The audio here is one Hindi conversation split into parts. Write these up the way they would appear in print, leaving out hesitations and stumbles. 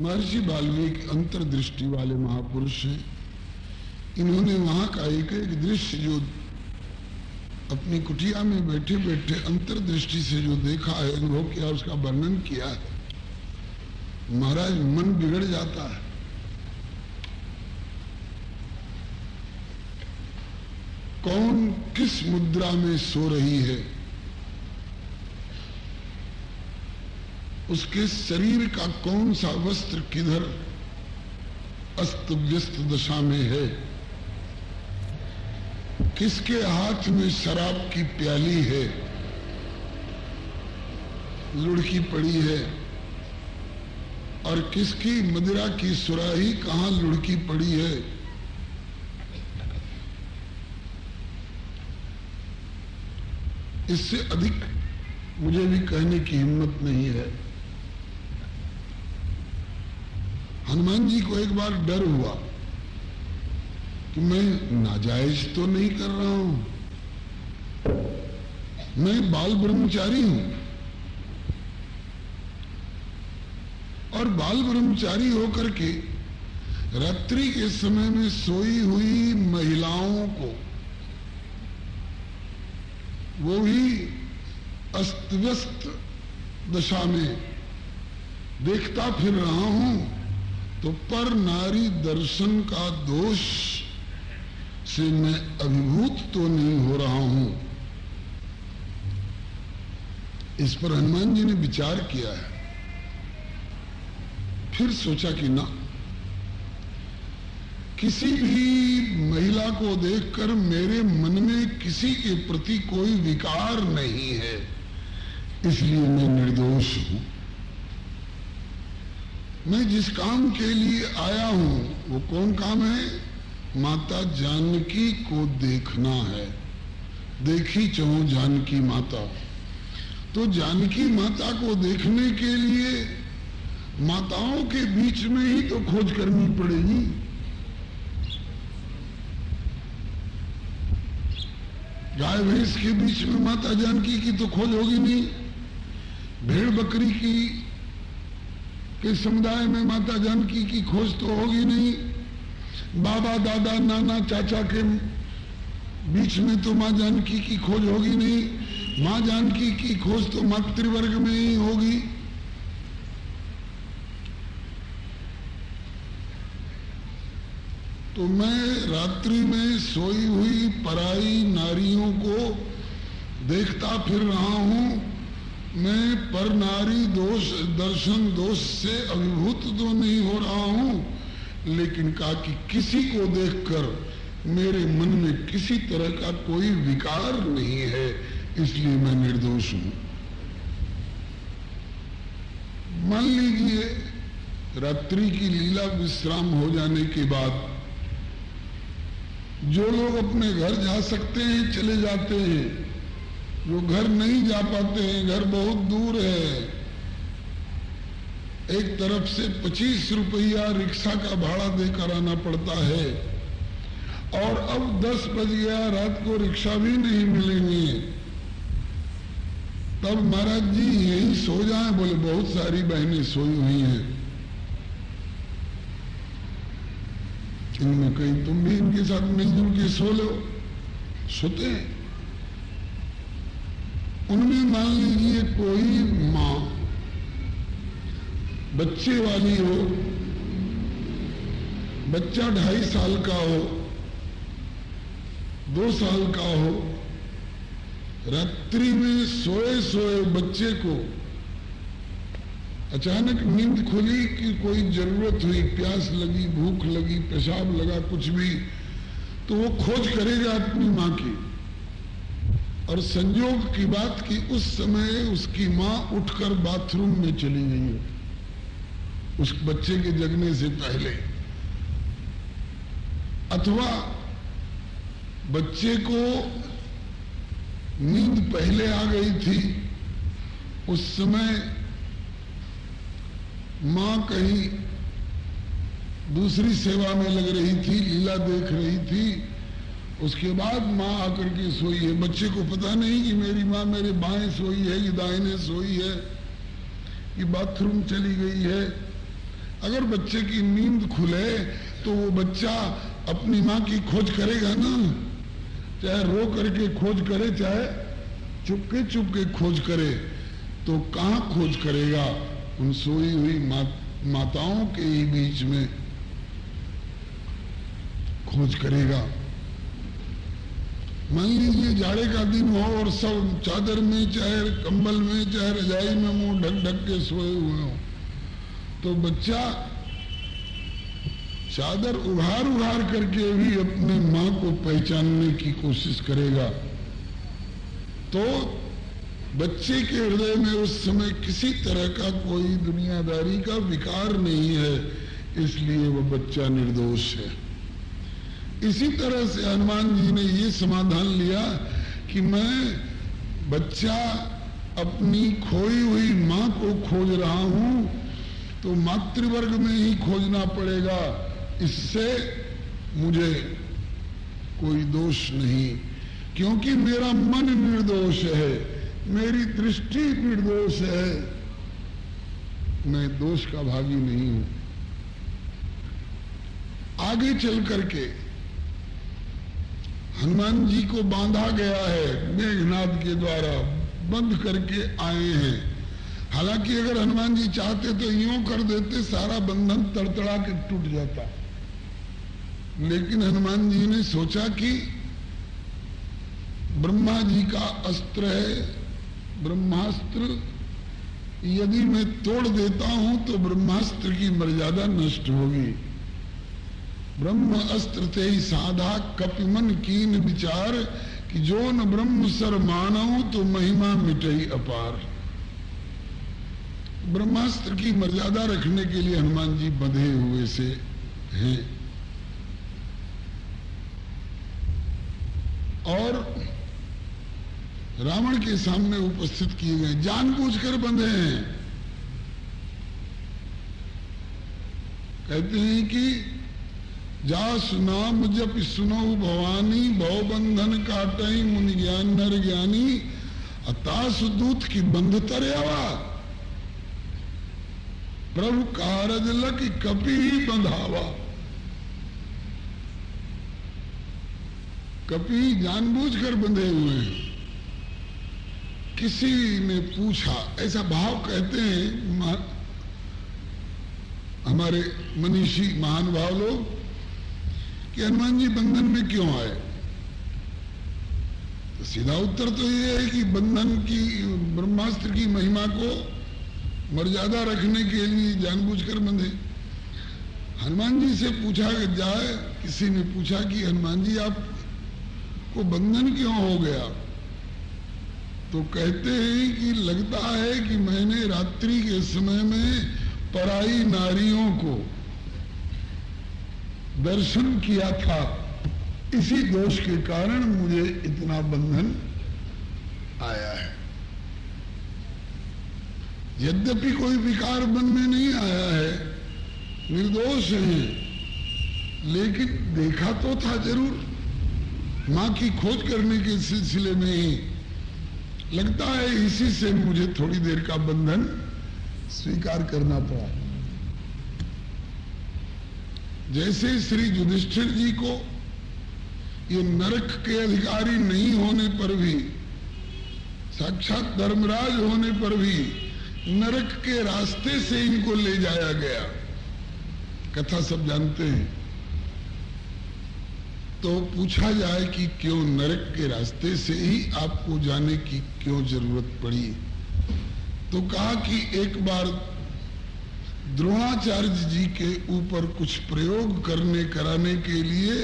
महर्षि वाल्मीकि अंतर्दृष्टि वाले महापुरुष हैं। इन्होंने वहां का एक एक दृश्य जो अपनी कुटिया में बैठे बैठे अंतर्दृष्टि से जो देखा है, अनुभव किया, उसका वर्णन किया है। महाराज मन बिगड़ जाता है। कौन किस मुद्रा में सो रही है, उसके शरीर का कौन सा वस्त्र किधर अस्त व्यस्त दशा में है, किसके हाथ में शराब की प्याली है, लुढ़की पड़ी है, और किसकी मदिरा की सुराही कहां लुढ़की पड़ी है। इससे अधिक मुझे भी कहने की हिम्मत नहीं है। हनुमान जी को एक बार डर हुआ कि मैं नाजायज तो नहीं कर रहा हूं, मैं बाल ब्रह्मचारी हूं, और बाल ब्रह्मचारी होकर के रात्रि के समय में सोई हुई महिलाओं को, वो भी अस्त व्यस्त दशा में देखता फिर रहा हूं, तो पर नारी दर्शन का दोष से मैं अभिभूत तो नहीं हो रहा हूं। इस पर हनुमान जी ने विचार किया है। फिर सोचा कि ना, किसी भी महिला को देखकर मेरे मन में किसी के प्रति कोई विकार नहीं है, इसलिए मैं निर्दोष हूं। मैं जिस काम के लिए आया हूं वो कौन काम है? माता जानकी को देखना है। देखी चहु जानकी माता। तो जानकी माता को देखने के लिए माताओं के बीच में ही तो खोज करनी पड़ेगी। गाय भैंस के बीच में माता जानकी की तो खोज होगी नहीं। भेड़ बकरी की के समुदाय में माता जानकी की खोज तो होगी नहीं। बाबा दादा नाना चाचा के बीच में तो माँ जानकी की खोज होगी नहीं। माँ जानकी की खोज तो मातृवर्ग में ही होगी। तो मैं रात्रि में सोई हुई पराई नारियों को देखता फिर रहा हूं। मैं पर नारी दोष दर्शन दोष से अभिभूत तो नहीं हो रहा हूं, लेकिन कहा कि किसी को देखकर मेरे मन में किसी तरह का कोई विकार नहीं है, इसलिए मैं निर्दोष हूं। मान लीजिए रात्रि की लीला विश्राम हो जाने के बाद जो लोग अपने घर जा सकते हैं चले जाते हैं, जो घर नहीं जा पाते हैं, घर बहुत दूर है, एक तरफ से 25 रुपया रिक्शा का भाड़ा देकर आना पड़ता है, और अब 10 बज गया, रात को रिक्शा भी नहीं मिलेंगे, तब महाराज जी यहीं सो जाएं। बोले बहुत सारी बहनें सोई हुई हैं, इनमें कहीं तुम भी इनके साथ मिलजुल के सो लो। सोते हैं। उनमें मान लीजिए कोई माँ बच्चे वाली हो, बच्चा 2.5 साल का हो, 2 साल का हो, रात्रि में सोए सोए बच्चे को अचानक नींद खुली कि कोई जरूरत हुई, प्यास लगी, भूख लगी, पेशाब लगा, कुछ भी, तो वो खोज करेगा अपनी माँ की। और संयोग की बात कि उस समय उसकी माँ उठकर बाथरूम में चली गई है, उस बच्चे के जगने से पहले, अथवा बच्चे को नींद पहले आ गई थी, उस समय माँ कहीं दूसरी सेवा में लग रही थी, लीला देख रही थी, उसके बाद माँ आकर के सोई है। बच्चे को पता नहीं कि मेरी माँ मेरे बाएं सोई है कि दाहिने सोई है कि बाथरूम चली गई है। अगर बच्चे की नींद खुले तो वो बच्चा अपनी माँ की खोज करेगा ना, चाहे रो करके खोज करे चाहे चुपके खोज करे, तो कहाँ खोज करेगा? उन सोई हुई माताओं के ही बीच में खोज करेगा। मान लीजिए जाड़े का दिन हो और सब चादर में चाहे कंबल में चाहे रजाई में मुंह ढक के सोए हुए हो, तो बच्चा चादर उघार करके भी अपनी माँ को पहचानने की कोशिश करेगा। तो बच्चे के हृदय में उस समय किसी तरह का कोई दुनियादारी का विकार नहीं है, इसलिए वो बच्चा निर्दोष है। इसी तरह से हनुमान जी ने ये समाधान लिया कि मैं बच्चा अपनी खोई हुई माँ को खोज रहा हूं, तो मातृवर्ग में ही खोजना पड़ेगा, इससे मुझे कोई दोष नहीं, क्योंकि मेरा मन निर्दोष है, मेरी दृष्टि निर्दोष है, मैं दोष का भागी नहीं हूं। आगे चल करके हनुमान जी को बांधा गया है, मेघनाद के द्वारा बंद करके आए हैं। हालांकि अगर हनुमान जी चाहते तो यूं कर देते, सारा बंधन तड़तड़ा के टूट जाता, लेकिन हनुमान जी ने सोचा कि ब्रह्मा जी का अस्त्र है, ब्रह्मास्त्र, यदि मैं तोड़ देता हूं तो ब्रह्मास्त्र की मर्यादा नष्ट होगी। ब्रह्म अस्त्र ते ही साधा कपिमन कीन विचार, कि जो न ब्रह्म सर मानव तो महिमा मिटई अपार। ब्रह्मास्त्र की मर्यादा रखने के लिए हनुमान जी बंधे हुए से हैं। और रावण के सामने उपस्थित किए गए, जानबूझकर बंधे हैं। कहते हैं कि जा सुनाम जप सुनो भवानी, भव बंधन काटई मुनि ज्ञान नर ज्ञानी, अतास दूत की बंध तरयावा, प्रभु कारज लक कपि ही बंधावा। कपि जानबूझकर बंधे हुए हैं। किसी ने पूछा, ऐसा भाव कहते हैं हमारे मनीषी महान भाव लोग, कि हनुमान जी बंधन में क्यों आए? तो सीधा उत्तर तो ये है कि बंधन की, ब्रह्मास्त्र की महिमा को मर्यादा रखने के लिए जानबूझकर बंधे। हनुमान जी से पूछा जाए, किसी ने पूछा कि हनुमान जी आपको बंधन क्यों हो गया? तो कहते हैं कि लगता है कि मैंने रात्रि के समय में पराई नारियों को दर्शन किया था, इसी दोष के कारण मुझे इतना बंधन आया है। यद्यपि कोई विकार मन में नहीं आया है, निर्दोष है, लेकिन देखा तो था जरूर, मां की खोज करने के सिलसिले में ही। लगता है इसी से मुझे थोड़ी देर का बंधन स्वीकार करना पड़ा। जैसे श्री युधिष्ठिर जी को ये नरक के अधिकारी नहीं होने पर भी, साक्षात धर्मराज होने पर भी नरक के रास्ते से इनको ले जाया गया, कथा सब जानते हैं। तो पूछा जाए कि क्यों नरक के रास्ते से ही आपको जाने की क्यों जरूरत पड़ी? तो कहा कि एक बार द्रोणाचार्य जी के ऊपर कुछ प्रयोग कराने के लिए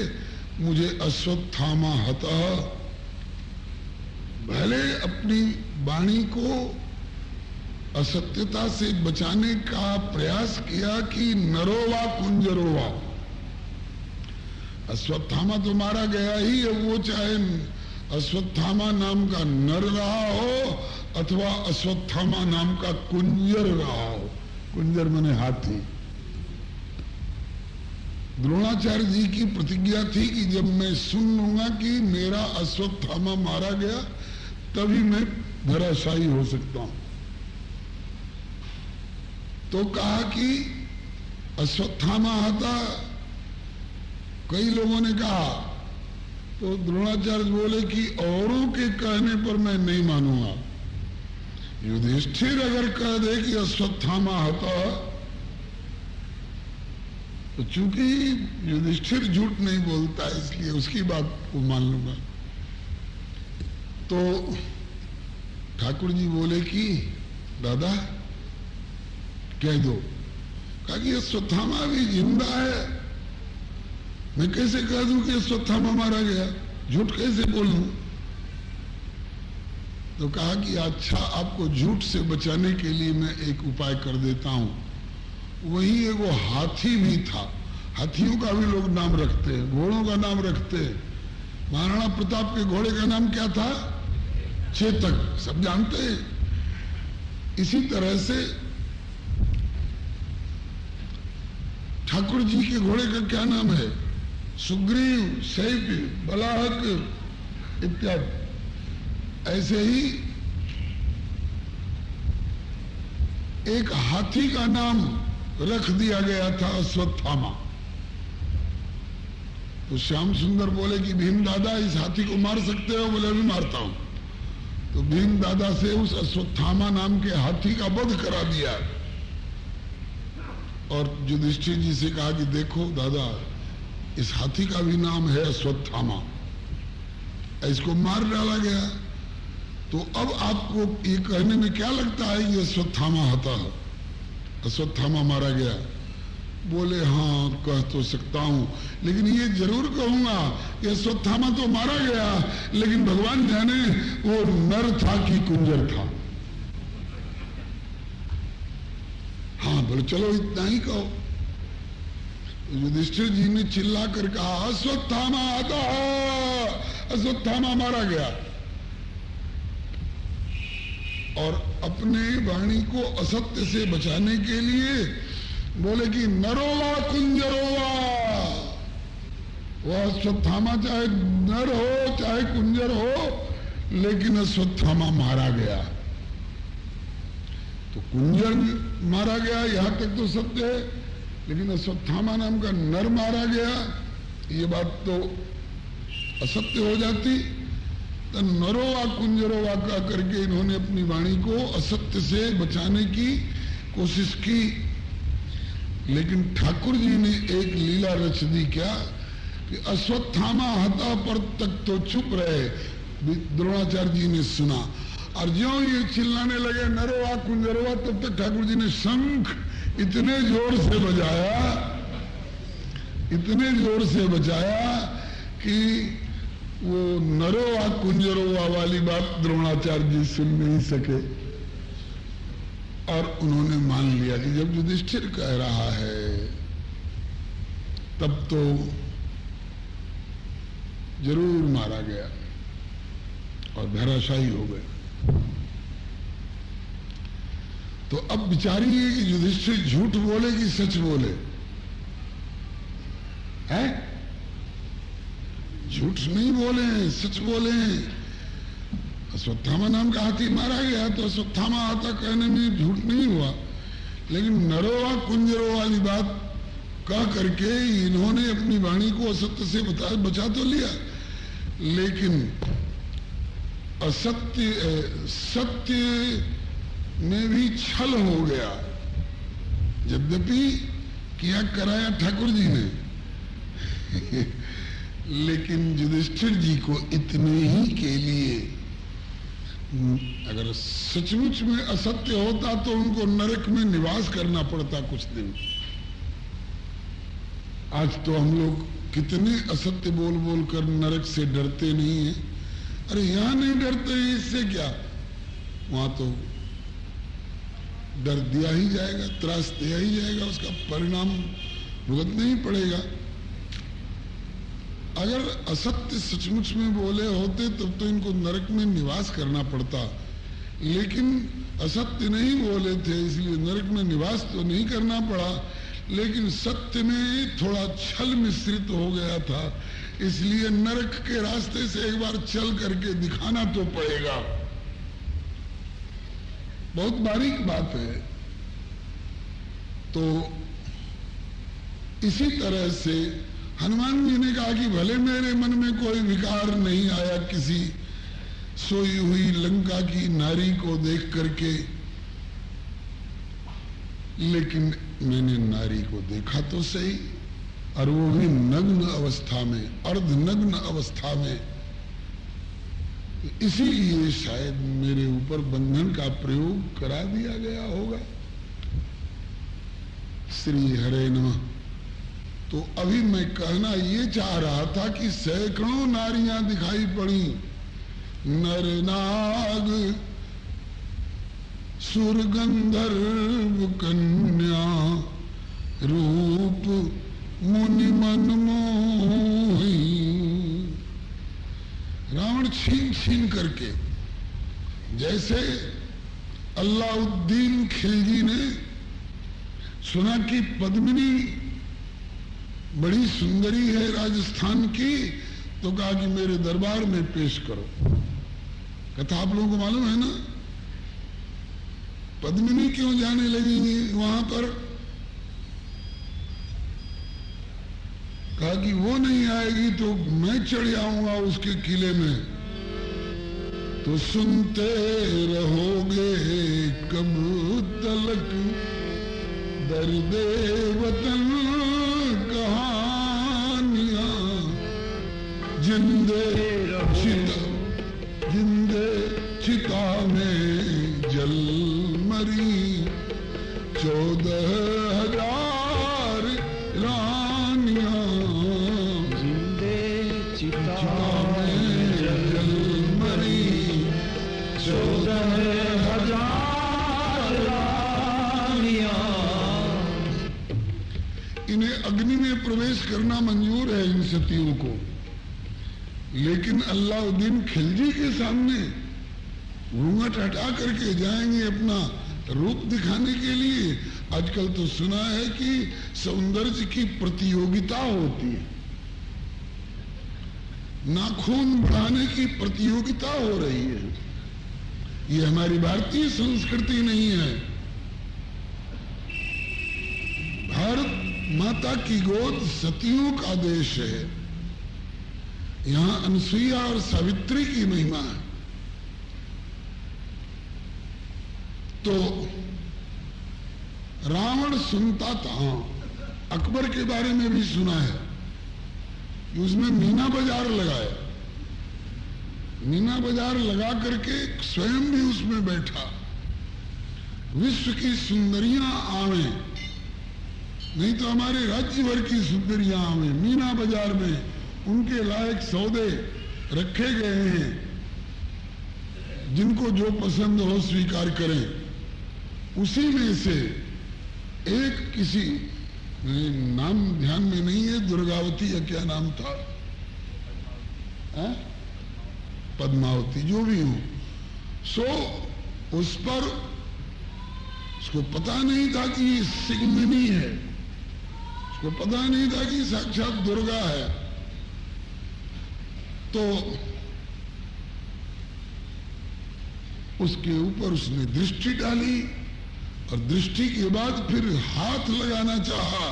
मुझे अश्वत्थामा हतः, भले अपनी वाणी को असत्यता से बचाने का प्रयास किया कि नरोवा कुंजरोवा, अश्वत्थामा तो मारा गया ही है, वो चाहे अश्वत्थामा नाम का नर रहा हो अथवा अश्वत्थामा नाम का कुंजर रहा हो। कुंजर माने हाथी। द्रोणाचार्य जी की प्रतिज्ञा थी कि जब मैं सुन लूंगा कि मेरा अश्वत्थामा मारा गया तभी मैं धराशायी हो सकता हूं। तो कहा कि अश्वत्थामा था। कई लोगों ने कहा, तो द्रोणाचार्य बोले कि औरों के कहने पर मैं नहीं मानूंगा। युधिष्ठिर अगर कह दे कि अश्वत्थामा था, तो चूंकि युधिष्ठिर झूठ नहीं बोलता इसलिए उसकी बात को मान लूंगा। तो ठाकुर जी बोले कि दादा कह दो। कहा कि अश्वत्थामा भी जिंदा है, मैं कैसे कह दूं कि अश्वत्थामा मारा गया, झूठ कैसे बोलूं। तो कहा कि अच्छा, आपको झूठ से बचाने के लिए मैं एक उपाय कर देता हूं। वही एक वो हाथी भी था, हाथियों का भी लोग नाम रखते हैं, घोड़ों का नाम रखते हैं। महाराणा प्रताप के घोड़े का नाम क्या था? चेतक, सब जानते हैं। इसी तरह से ठाकुर जी के घोड़े का क्या नाम है? सुग्रीव, शैव्य, बलाहक इत्यादि। ऐसे ही एक हाथी का नाम रख दिया गया था अश्वत्थामा। तो श्याम सुंदर बोले कि भीम दादा इस हाथी को मार सकते हो? बोले अभी मारता हूं। तो भीम दादा से उस अश्वत्थामा नाम के हाथी का वध करा दिया और युधिष्ठिर जी से कहा कि देखो दादा, इस हाथी का भी नाम है अश्वत्थामा। इसको मार डाला गया। तो अब आपको ये कहने में क्या लगता है कि अश्वत्थामा था, अश्वत्थामा मारा गया? बोले हाँ, कह तो सकता हूं, लेकिन ये जरूर कहूंगा कि अश्वत्थामा तो मारा गया, लेकिन भगवान जाने वो नर था कि कुंजर था। हाँ बोले चलो इतना ही कहो। युधिष्ठिर जी ने चिल्ला कर कहा, अश्वत्थामा आता, अश्वत्थामा मारा गया। और अपने वाणी को असत्य से बचाने के लिए बोले कि नरोवा कुंजरोवा, वह अश्वत्थामा चाहे नर हो चाहे कुंजर हो, लेकिन अश्वत्थामा मारा गया। तो कुंजर मारा गया यहां तक तो सत्य है, लेकिन अश्वत्थामा नाम का नर मारा गया, ये बात तो असत्य हो जाती। तो नरोवा कुंजरोवा का करके इन्होंने अपनी वाणी को असत्य से बचाने की कोशिश की। लेकिन ठाकुर जी ने एक लीला रच दी, क्या कि अश्वत्थामा हता पर तक तो चुप रहे। द्रोणाचार्य जी ने सुना और ज्यों ये चिल्लाने लगे नरोवा कुंजरोवा, तब तक ठाकुर जी ने शंख इतने जोर से बजाया, इतने जोर से बजाया कि वो नरोवा कुंजरोवा वाली बात द्रोणाचार्य जी सुन नहीं सके। और उन्होंने मान लिया कि जब युधिष्ठिर कह रहा है तब तो जरूर मारा गया और धराशायी हो गए। तो अब विचारिए कि युधिष्ठिर झूठ बोले कि सच बोले हैं? झूठ नहीं बोले, सच बोले। अश्वत्थामा नाम का हाथी मारा गया तो अश्वत्थामा आता कहने में झूठ नहीं हुआ, लेकिन नरोवा कुंजरो वाली बात कह करके इन्होंने अपनी वाणी को असत्य से बचा तो लिया, लेकिन असत्य सत्य में भी छल हो गया। यद्यपि किया कराया ठाकुर जी ने लेकिन युधिष्ठिर जी को इतने ही के लिए, अगर सचमुच में असत्य होता तो उनको नरक में निवास करना पड़ता कुछ दिन। आज तो हम लोग कितने असत्य बोल बोल कर नरक से डरते नहीं हैं। अरे यहां नहीं डरते, इससे क्या, वहां तो डर दिया ही जाएगा, त्रास दिया ही जाएगा, उसका परिणाम भुगतना ही पड़ेगा। अगर असत्य सचमुच में बोले होते तब तो इनको नरक में निवास करना पड़ता, लेकिन असत्य नहीं बोले थे इसलिए नरक में निवास तो नहीं करना पड़ा, लेकिन सत्य में थोड़ा छल मिश्रित हो गया था, इसलिए नरक के रास्ते से एक बार चल करके दिखाना तो पड़ेगा। बहुत बारीक बात है। तो इसी तरह से हनुमान जी ने कहा कि भले मेरे मन में कोई विकार नहीं आया किसी सोई हुई लंका की नारी को देख करके, लेकिन मैंने नारी को देखा तो सही, और वो भी नग्न अवस्था में, अर्धनग्न अवस्था में। इसीलिए शायद मेरे ऊपर बंधन का प्रयोग करा दिया गया होगा। श्री हरे नमः। तो अभी मैं कहना ये चाह रहा था कि सैकड़ों नारियां दिखाई पड़ी, नर नाग सुर गंधर्व कन्या, रूप मुनि मन मोही। रावण छीन छीन करके, जैसे अलाउद्दीन खिलजी ने सुना कि पद्मिनी बड़ी सुंदरी है राजस्थान की, तो कहा कि मेरे दरबार में पेश करो। कथा आप लोगों को मालूम है ना, पद्मिनी क्यों जाने लगी वहां पर? कहा कि वो नहीं आएगी तो मैं चढ़ आऊंगा उसके किले में, तो सुनते रहोगे कब तलक दर्दे वतन कहानियां, जिंदे चिता में जल मरी 14,000 रानियां, जिंदे चिता में जल मरी 14,000 रानियां। इन्हें अग्नि में प्रवेश करना मंजूर है इन सतियों को, लेकिन अलाउद्दीन खिलजी के सामने घूंघट हटा करके जाएंगे अपना रूप दिखाने के लिए। आजकल तो सुना है कि सौंदर्य की प्रतियोगिता होती है, नाखून बढ़ाने की प्रतियोगिता हो रही है। ये हमारी भारतीय संस्कृति नहीं है। भारत माता की गोद सतियों का देश है। यहां अनसुईया और सावित्री की महिमा है। तो रावण सुनता था, अकबर के बारे में भी सुना है कि उसमें मीना बाजार लगाया, मीना बाजार लगा करके स्वयं भी उसमें बैठा। विश्व की सुंदरियां आवे, नहीं तो हमारे राज्य भर की सुंदरियां आवे। मीना बाजार में उनके लायक सौदे रखे गए हैं, जिनको जो पसंद हो स्वीकार करें। उसी में से एक किसी नाम ध्यान में नहीं है, दुर्गावती या क्या नाम था, पद्मावती, जो भी हो, सो उस पर उसको पता नहीं था कि ये सिंहनी है, उसको पता नहीं था कि साक्षात दुर्गा है। तो उसके ऊपर उसने दृष्टि डाली, और दृष्टि के बाद फिर हाथ लगाना चाहा।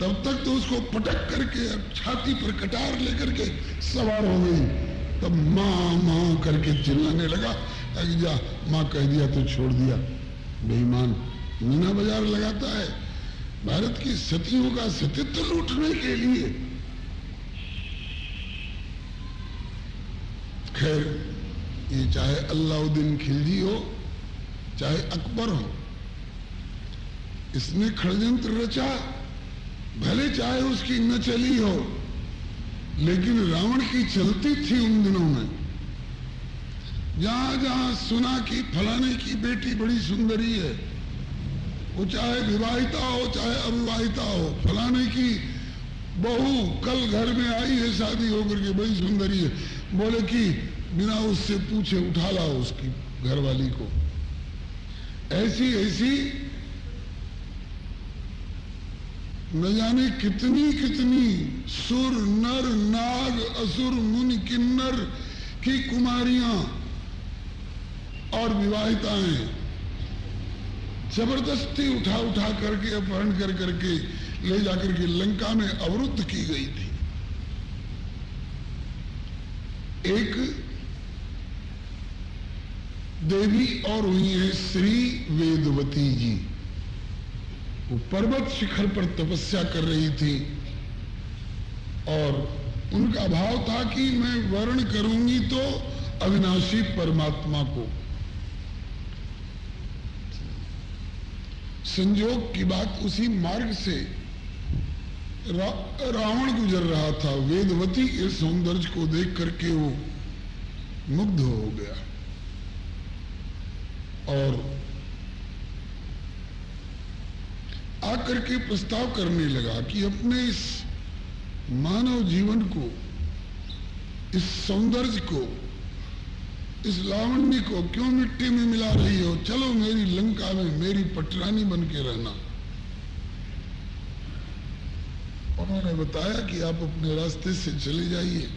तब तक तो उसको पटक करके छाती पर कटार लेकर के सवार हो गई। तब माँ माँ करके चिल्लाने लगा, जा माँ कह दिया तो छोड़ दिया, बेईमान। मीना बाजार लगाता है भारत की सतियों का सतीत्व लूटने के लिए। खैर, ये चाहे अलाउद्दीन खिलजी हो चाहे अकबर हो, इसने षड्यंत्र रचा, भले चाहे उसकी न चली हो, लेकिन रावण की चलती थी उन दिनों में। जहां जहां सुना कि फलाने की बेटी बड़ी सुंदरी है, वो चाहे विवाहिता हो चाहे अविवाहिता हो, फलाने की बहू कल घर में आई है शादी होकर के, बड़ी सुंदरी है, बोले कि बिना उससे पूछे उठा लाओ उसकी घरवाली को। ऐसी ऐसी न जाने कितनी कितनी सुर नर नाग असुर मुनि किन्नर की कुमारियां और विवाहिताएं जबरदस्ती उठा उठा करके अपहरण कर करके ले जाकर के लंका में अवरुद्ध की गई थी। एक देवी और हुई है श्री वेदवती जी। वो पर्वत शिखर पर तपस्या कर रही थी और उनका भाव था कि मैं वर्ण करूंगी तो अविनाशी परमात्मा को। संयोग की बात, उसी मार्ग से रावण गुजर रहा था। वेदवती के सौंदर्य को देख करके वो मुग्ध हो गया और आकर के प्रस्ताव करने लगा कि अपने इस मानव जीवन को, इस सौंदर्य को, इस लावण्य को क्यों मिट्टी में मिला रही हो? चलो मेरी लंका में मेरी पटरानी बन के रहना। उन्होंने बताया कि आप अपने रास्ते से चले जाइए,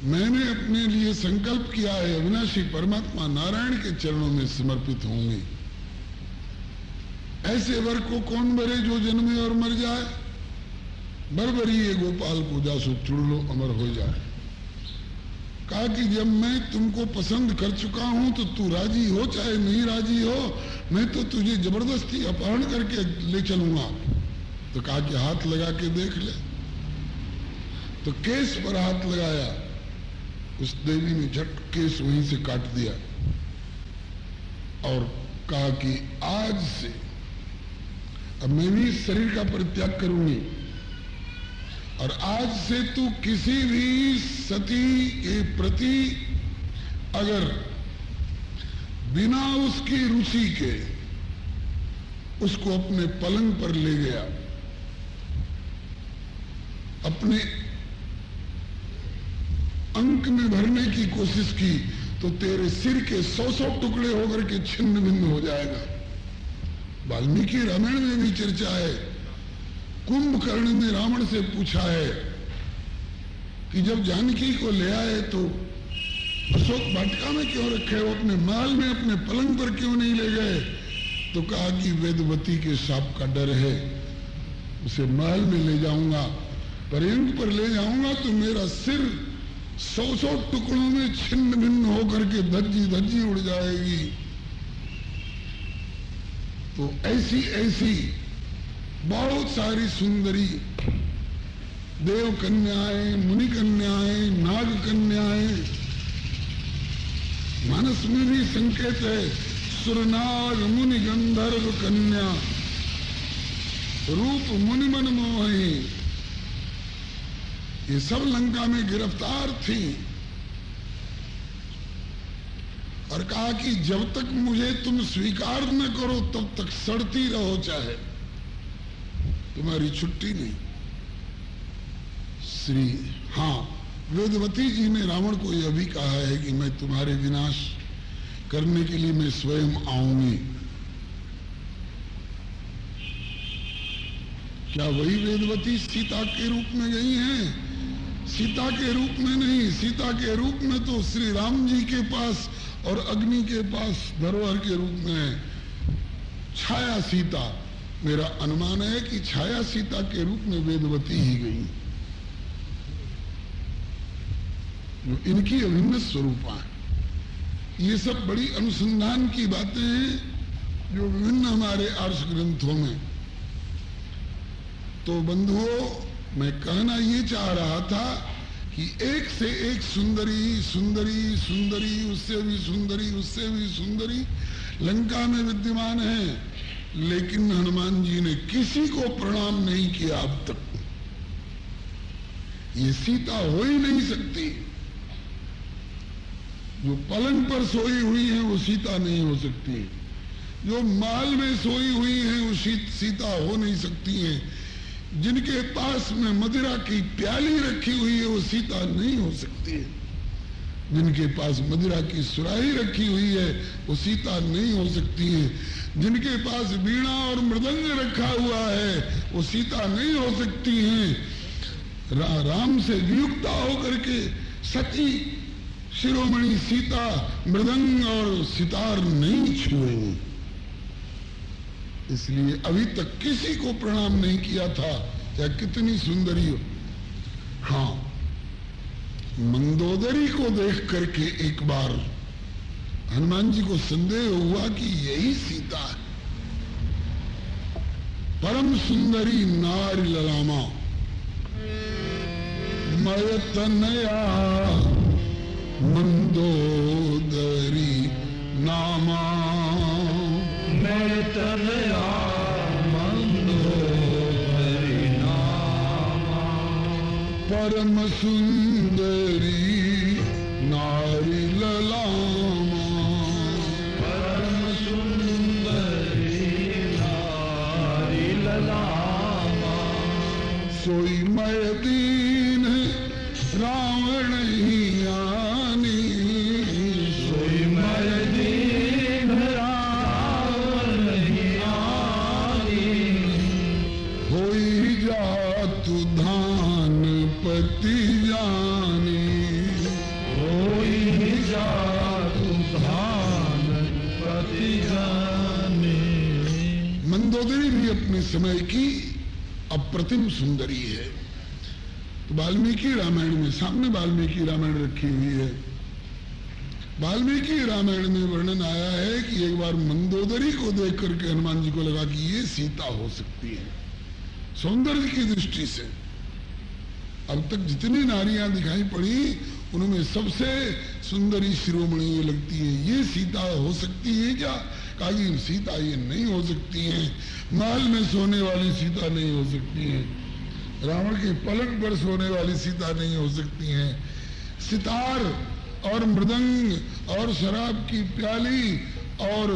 मैंने अपने लिए संकल्प किया है, अविनाशी परमात्मा नारायण के चरणों में समर्पित होंगे। ऐसे वर को कौन बरे जो जन्मे और मर जाए? बरबरी ये गोपाल को जासो चुड़ लो अमर हो जाए। कहा कि जब मैं तुमको पसंद कर चुका हूं तो तू राजी हो चाहे नहीं राजी हो, मैं तो तुझे जबरदस्ती अपहरण करके ले चलूंगा। तो कहा कि हाथ लगा के देख ले। तो केस पर हाथ लगाया, उस देवी ने झट केस वहीं से काट दिया और कहा कि आज से अब मैं भी इस शरीर का परित्याग करूंगी और आज से तू किसी भी सती के प्रति अगर बिना उसकी रुचि के उसको अपने पलंग पर ले गया, अपने अंक में भरने की कोशिश की, तो तेरे सिर के 100 टुकड़े होकर के छिन्न भिन्न हो जाएगा। वाल्मीकि रामायण में भी चर्चा है। कुंभकर्ण ने रावण से पूछा है कि जब जानकी को ले आए तो अशोक वाटिका में क्यों रखे हो, अपने महल में अपने पलंग पर क्यों नहीं ले गए? तो कहा कि वेदवती के शाप का डर है, उसे महल में ले जाऊंगा, पर्यंक पर ले जाऊंगा तो मेरा सिर 100 टुकड़ों में छिन्न भिन्न होकर के धज्जी धज्जी उड़ जाएगी। तो ऐसी ऐसी बहुत सारी सुंदरी देव कन्याएं, मुनि कन्याएं, नाग कन्याएं, मानस में भी संकेत है, सुरनाग मुनि गंधर्व कन्या रूप मुनि मन मोही, ये सब लंका में गिरफ्तार थी। और कहा कि जब तक मुझे तुम स्वीकार न करो तब तक सड़ती रहो, चाहे तुम्हारी छुट्टी नहीं। वेदवती जी ने रावण को यह भी कहा है कि मैं तुम्हारे विनाश करने के लिए मैं स्वयं आऊंगी। क्या वही वेदवती सीता के रूप में गई हैं? सीता के रूप में नहीं, सीता के रूप में तो श्री राम जी के पास और अग्नि के पास धरोहर के रूप में छाया सीता। मेरा अनुमान है कि छाया सीता के रूप में वेदवती ही गई, जो इनकी अभिन्न स्वरूपा है। ये सब बड़ी अनुसंधान की बातें हैं जो विभिन्न हमारे आर्ष ग्रंथों में। तो बंधुओं, मैं कहना ये चाह रहा था कि एक से एक सुंदरी सुंदरी सुंदरी, उससे भी सुंदरी, उससे भी सुंदरी लंका में विद्यमान है, लेकिन हनुमान जी ने किसी को प्रणाम नहीं किया अब तक। ये सीता हो ही नहीं सकती। जो पलंग पर सोई हुई है वो सीता नहीं हो सकती, जो महल में सोई हुई है वो सीता हो नहीं सकती है, जिनके पास में मदिरा की प्याली रखी हुई है वो सीता नहीं हो सकती है, जिनके पास मदिरा की सुराही रखी हुई है वो सीता नहीं हो सकती है, जिनके पास वीणा और मृदंग रखा हुआ है वो सीता नहीं हो सकती है। राम से वियुक्ता होकर के सची शिरोमणि सीता मृदंग और सितार नहीं छुएंगी। इसलिए अभी तक किसी को प्रणाम नहीं किया था, या कितनी सुंदरी हो। हाँ, मंदोदरी को देख करके एक बार हनुमान जी को संदेह हुआ कि यही सीता है। परम सुंदरी नारी ललामा मय तनया मंदोदरी नामा, मैं तनया मंदोदरी नामा, परम सुंदरी नारी ललामा, परम सुंदरी नारी ललामा, सोई मय दीन रावण ही आनी, सोई मय दीन रावण ही आनी, होई जातु धान पति जानी, होई जातु धान पति जानी। मंदोदरी भी अपने समय की अप्रतिम सुंदरी है। तो वाल्मीकि रामायण में, सामने वाल्मीकि रामायण रखी हुई है, वाल्मीकि रामायण में वर्णन आया है कि एक बार मंदोदरी को देख करके हनुमान जी को लगा कि ये सीता हो सकती है सौंदर्य की दृष्टि से। अब तक जितनी नारियां दिखाई पड़ी उनमें सबसे सुंदरी शिरोमणि ये लगती है, ये सीता हो सकती है क्या? कहा कि सीता ये नहीं हो सकती है, महल में सोने वाली सीता नहीं हो सकती है, रावण के पलंग पर सोने वाली सीता नहीं हो सकती है, सितार और मृदंग और शराब की प्याली और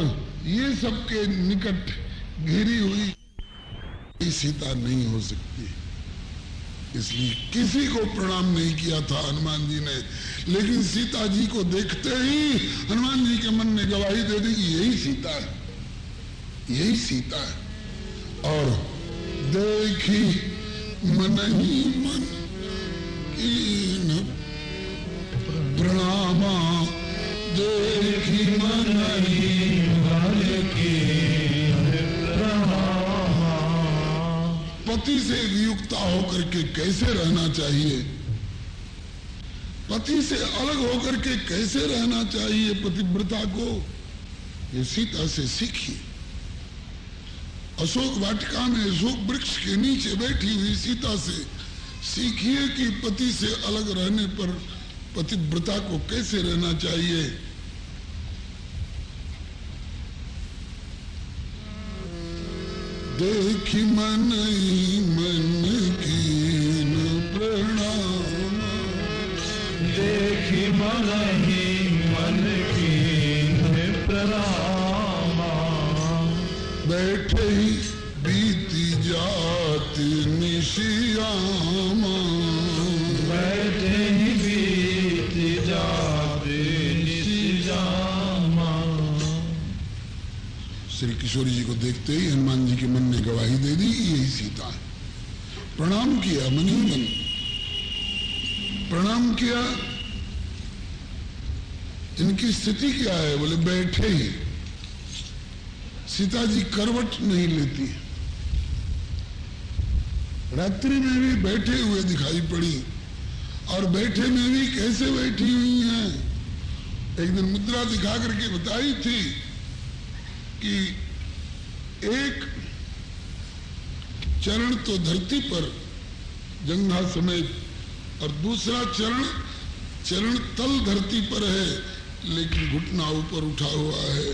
ये सब के निकट घिरी हुई सीता नहीं हो सकती। इसलिए किसी को प्रणाम नहीं किया था हनुमान जी ने, लेकिन सीता जी को देखते ही हनुमान जी के मन ने गवाही दे दी कि यही सीता है, यही सीता है। और देखी मन ही मन कीन प्रणामा, देखी मन ही मन कीन प्रणामा। पति से वियुक्ता होकर के कैसे रहना चाहिए, पति से अलग होकर के कैसे रहना चाहिए पतिव्रता को, ये सीता से सीखिए। अशोक वाटिका में अशोक वृक्ष के नीचे बैठी हुई सीता से सीखिए कि पति से अलग रहने पर पतिव्रता को कैसे रहना चाहिए। देखी मन ही मन कीन प्रणाम, देखी मन ही मन कीन प्रणाम, बैठे ही बीती जात निशियामा, बैठे ही बीती जात निशियामा। श्री किशोरी जी को देखते ही हनुमान जी के मन ने गवाही दे दी कि यही सीता है। प्रणाम किया, मन ही मन प्रणाम किया। इनकी स्थिति क्या है? बोले बैठे ही। सीता जी करवट नहीं लेती, रात्रि में भी बैठे हुए दिखाई पड़ी, और बैठे में भी कैसे बैठी हुई हैं। एक दिन मुद्रा दिखा करके बताई थी कि एक चरण तो धरती पर जंघा समेत, और दूसरा चरण तल धरती पर है, लेकिन घुटना ऊपर उठा हुआ है।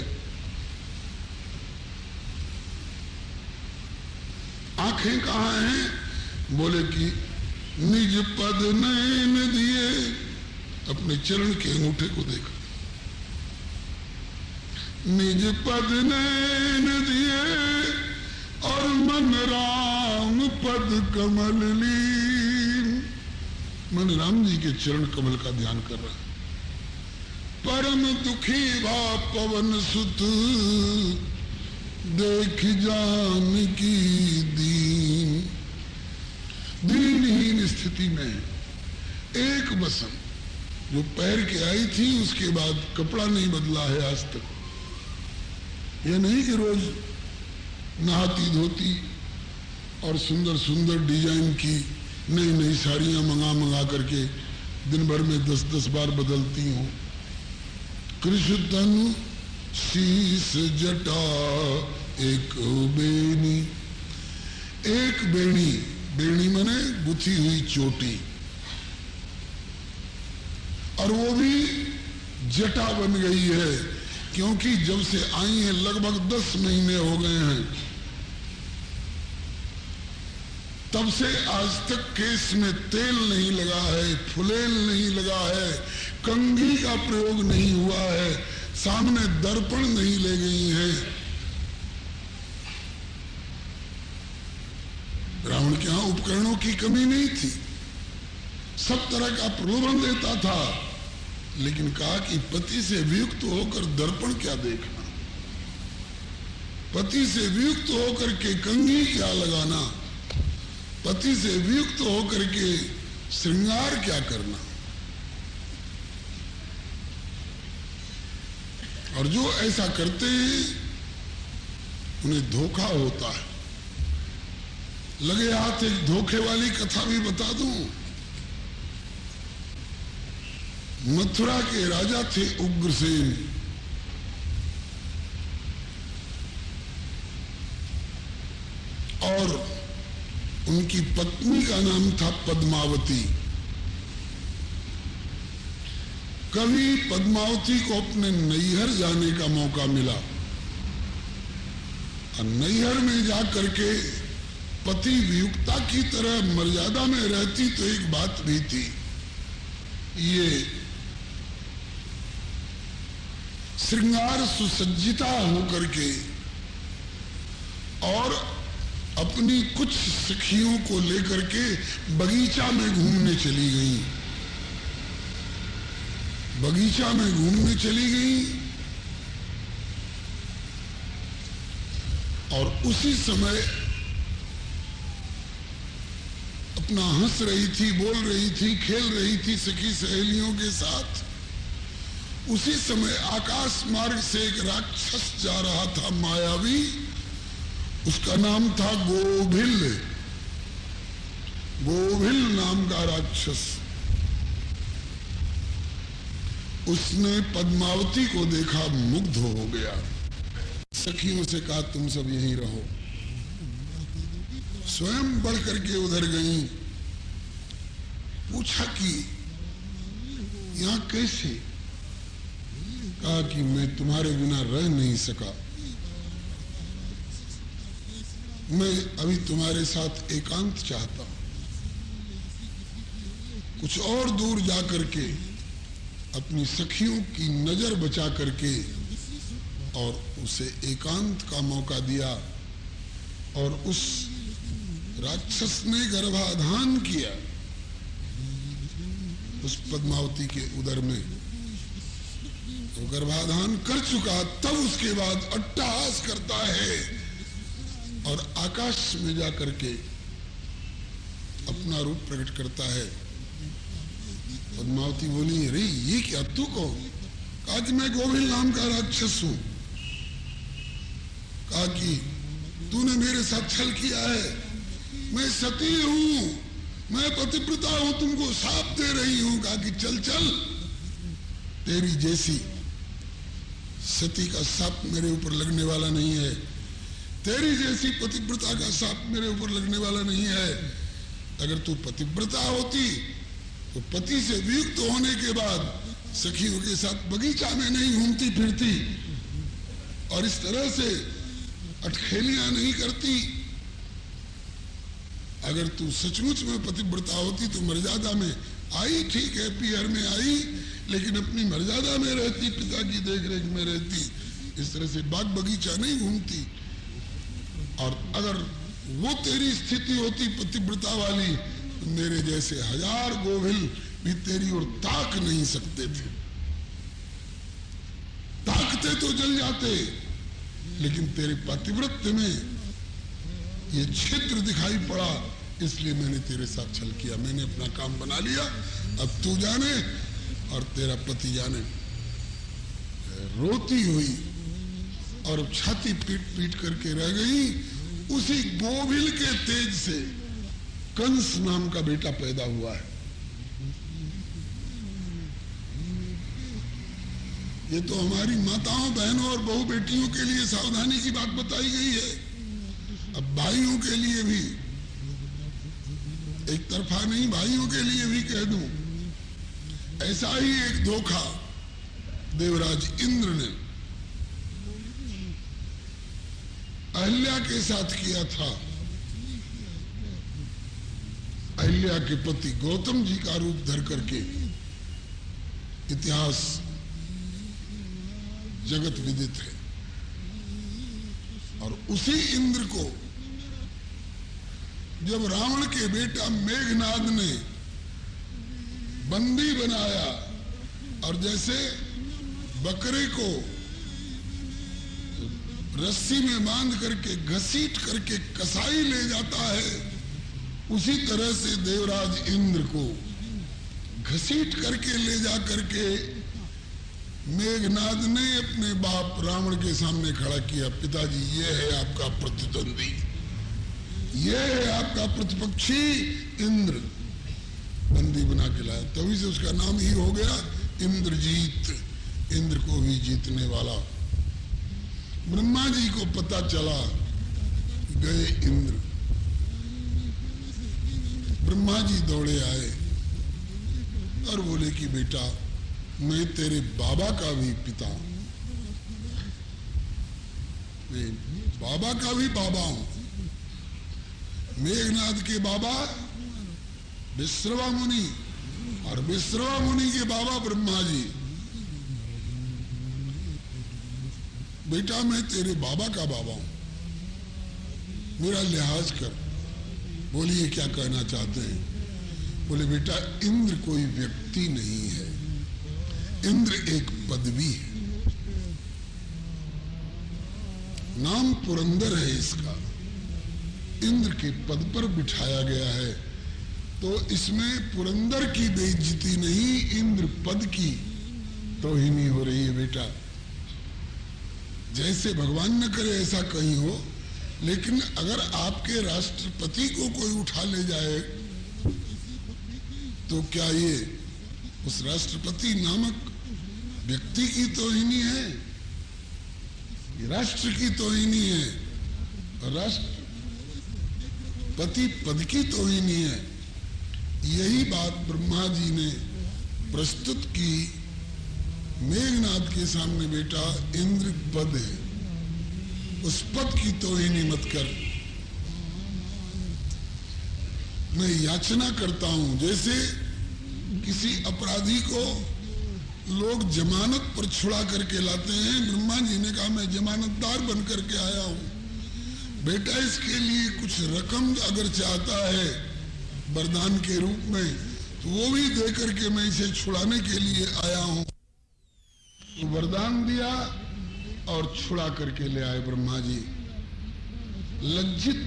आंखें कहाँ हैं? बोले कि निज पद नयन दिए, अपने चरण के अंगूठे को देखा। निज पद नयन दिए और मन राम पद कमल लीन। मन राम जी के चरण कमल का ध्यान कर रहा है। परम दुखी भा पवन सुत, देख जान की दीन। दीनहीन स्थिति में एक बसंत जो पैर के आई थी, उसके बाद कपड़ा नहीं बदला है आज तक। यह नहीं कि रोज नहाती धोती और सुंदर सुंदर डिजाइन की नई नई साड़ियां मंगा करके दिन भर में 10-10 बार बदलती हूँ। कृष्ण तनु शीस जटा एक बेनी, एक बेणी, बेणी माने गुथी हुई चोटी, और वो भी जटा बन गई है, क्योंकि जब से आई है लगभग 10 महीने हो गए हैं, तब से आज तक केस में तेल नहीं लगा है, फुलेल नहीं लगा है, कंघी का प्रयोग नहीं हुआ है, सामने दर्पण नहीं ले गई है। रावण के यहां उपकरणों की कमी नहीं थी, सब तरह का प्रलोभन देता था, लेकिन कहा कि पति से वियुक्त होकर दर्पण क्या देखना, पति से वियुक्त होकर के कंघी क्या लगाना, पति से वियुक्त होकर के श्रृंगार क्या करना। और जो ऐसा करते हैं उन्हें धोखा होता है। लगे हाथ एक धोखे वाली कथा भी बता दूं। मथुरा के राजा थे उग्रसेन, और उनकी पत्नी का नाम था पद्मावती। कभी पद्मावती को अपने नैहर जाने का मौका मिला, और नैहर में जाकर के पति वियुक्ता की तरह मर्यादा में रहती तो एक बात भी थी, ये श्रृंगार सुसज्जिता होकर के और अपनी कुछ सखियों को लेकर के बगीचा में घूमने चली गई, बगीचा में घूमने चली गई, और उसी समय अपना हंस रही थी, बोल रही थी, खेल रही थी सखी सहेलियों के साथ। उसी समय आकाश मार्ग से एक राक्षस जा रहा था, मायावी, उसका नाम था गोभिल, गोभिल नाम का राक्षस। उसने पद्मावती को देखा, मुग्ध हो गया, सखियों से कहा तुम सब यहीं रहो, स्वयं बढ़ करके उधर गई, पूछा कि यहां कैसे? कहा कि मैं तुम्हारे बिना रह नहीं सका, मैं अभी तुम्हारे साथ एकांत चाहता हूं। कुछ और दूर जाकर के अपनी सखियों की नजर बचा करके और उसे एकांत का मौका दिया, और उस राक्षस ने गर्भाधान किया उस पद्मावती के उदर में। तो गर्भाधान कर चुका, तब उसके बाद अट्टहास करता है और आकाश में जाकर के अपना रूप प्रकट करता है। पद्मावती बोली, अरे ये क्या तू को? कहा कि मैं गोभिल नाम का राक्षस हूं। कहा कि तूने मेरे साथ छल किया है, मैं सती हूं, मैं पतिव्रता हूं, तुमको शाप दे रही हूं। कहा कि चल चल, तेरी जैसी सती का शाप मेरे ऊपर लगने वाला नहीं है, तेरी जैसी पतिव्रता का शाप मेरे ऊपर लगने वाला नहीं है। अगर तू पतिव्रता होती तो पति से वियुक्त होने के बाद सखियों के साथ बगीचा में नहीं घूमती फिरती और इस तरह से अटखेलियां नहीं करती। अगर तू सचमुच में पतिव्रता होती तो मर्यादा में आई, ठीक है, पीहर में आई, लेकिन अपनी मर्यादा में रहती, पिता की देखरेख में रहती, इस तरह से बाग बगीचा नहीं घूमती। और अगर वो तेरी स्थिति होती पतिव्रता वाली, तो मेरे जैसे 1000 गोभिल भी तेरी ओर ताक नहीं सकते थे। ताकते तो जल जाते, लेकिन तेरे पतिव्रत में ये छिद्र दिखाई पड़ा, इसलिए मैंने तेरे साथ छल किया। मैंने अपना काम बना लिया, अब तू जाने और तेरा पति जाने। रोती हुई और अब छाती पीट पीट करके रह गई। उसी गोविल के तेज से कंस नाम का बेटा पैदा हुआ है। ये तो हमारी माताओं, बहनों और बहू बेटियों के लिए सावधानी की बात बताई गई है। अब भाइयों के लिए भी, एक तरफा नहीं, भाइयों के लिए भी कह दूं, ऐसा ही एक धोखा देवराज इंद्र ने अहिल्या के साथ किया था। अहिल्या के पति गौतम जी का रूप धर करके इतिहास जगत विदित है। और उसी इंद्र को जब रावण के बेटा मेघनाद ने बंदी बनाया और जैसे बकरे को रस्सी में बांध करके घसीट करके कसाई ले जाता है, उसी तरह से देवराज इंद्र को घसीट करके ले जा करके मेघनाद ने अपने बाप रावण के सामने खड़ा किया। पिताजी, ये है आपका प्रतिद्वंदी, ये है आपका प्रतिपक्षी इंद्र, बंदी बना के लाया। तभी से उसका नाम ही हो गया इंद्रजीत, इंद्र को भी जीतने वाला। ब्रह्मा जी को पता चला, गए इंद्र। ब्रह्मा जी दौड़े आए और बोले कि बेटा, मैं तेरे बाबा का भी पिता, मैं बाबा का भी बाबा हूं। मेघनाद के बाबा विश्रवा मुनि और विश्रवा मुनि के बाबा ब्रह्मा जी। बेटा, मैं तेरे बाबा का बाबा हूं, मेरा लिहाज कर। बोलिए क्या कहना चाहते हैं? बोले बेटा, इंद्र कोई व्यक्ति नहीं है, इंद्र एक पदवी है, नाम पुरंदर है इसका, इंद्र के पद पर बिठाया गया है। तो इसमें पुरंदर की बेइज्जती नहीं, इंद्र पद की तौहीनी हो रही है। बेटा, जैसे भगवान न करे ऐसा कहीं हो, लेकिन अगर आपके राष्ट्रपति को कोई उठा ले जाए तो क्या ये उस राष्ट्रपति नामक व्यक्ति की तौहीनी है? ये राष्ट्र की तौहीनी है, और राष्ट्रपति पद की तौहीनी है। यही बात ब्रह्मा जी ने प्रस्तुत की मेघनाद के सामने। बेटा, इंद्र पद है, उस पद की तौहीनी मत कर। मैं याचना करता हूं, जैसे किसी अपराधी को लोग जमानत पर छुड़ा करके लाते हैं। ब्रह्मा जी ने कहा, मैं जमानतदार बन करके आया हूं। बेटा, इसके लिए कुछ रकम अगर चाहता है वरदान के रूप में, तो वो भी दे करके मैं इसे छुड़ाने के लिए आया हूं। तो वरदान दिया और छुड़ा करके ले आए ब्रह्मा जी। लज्जित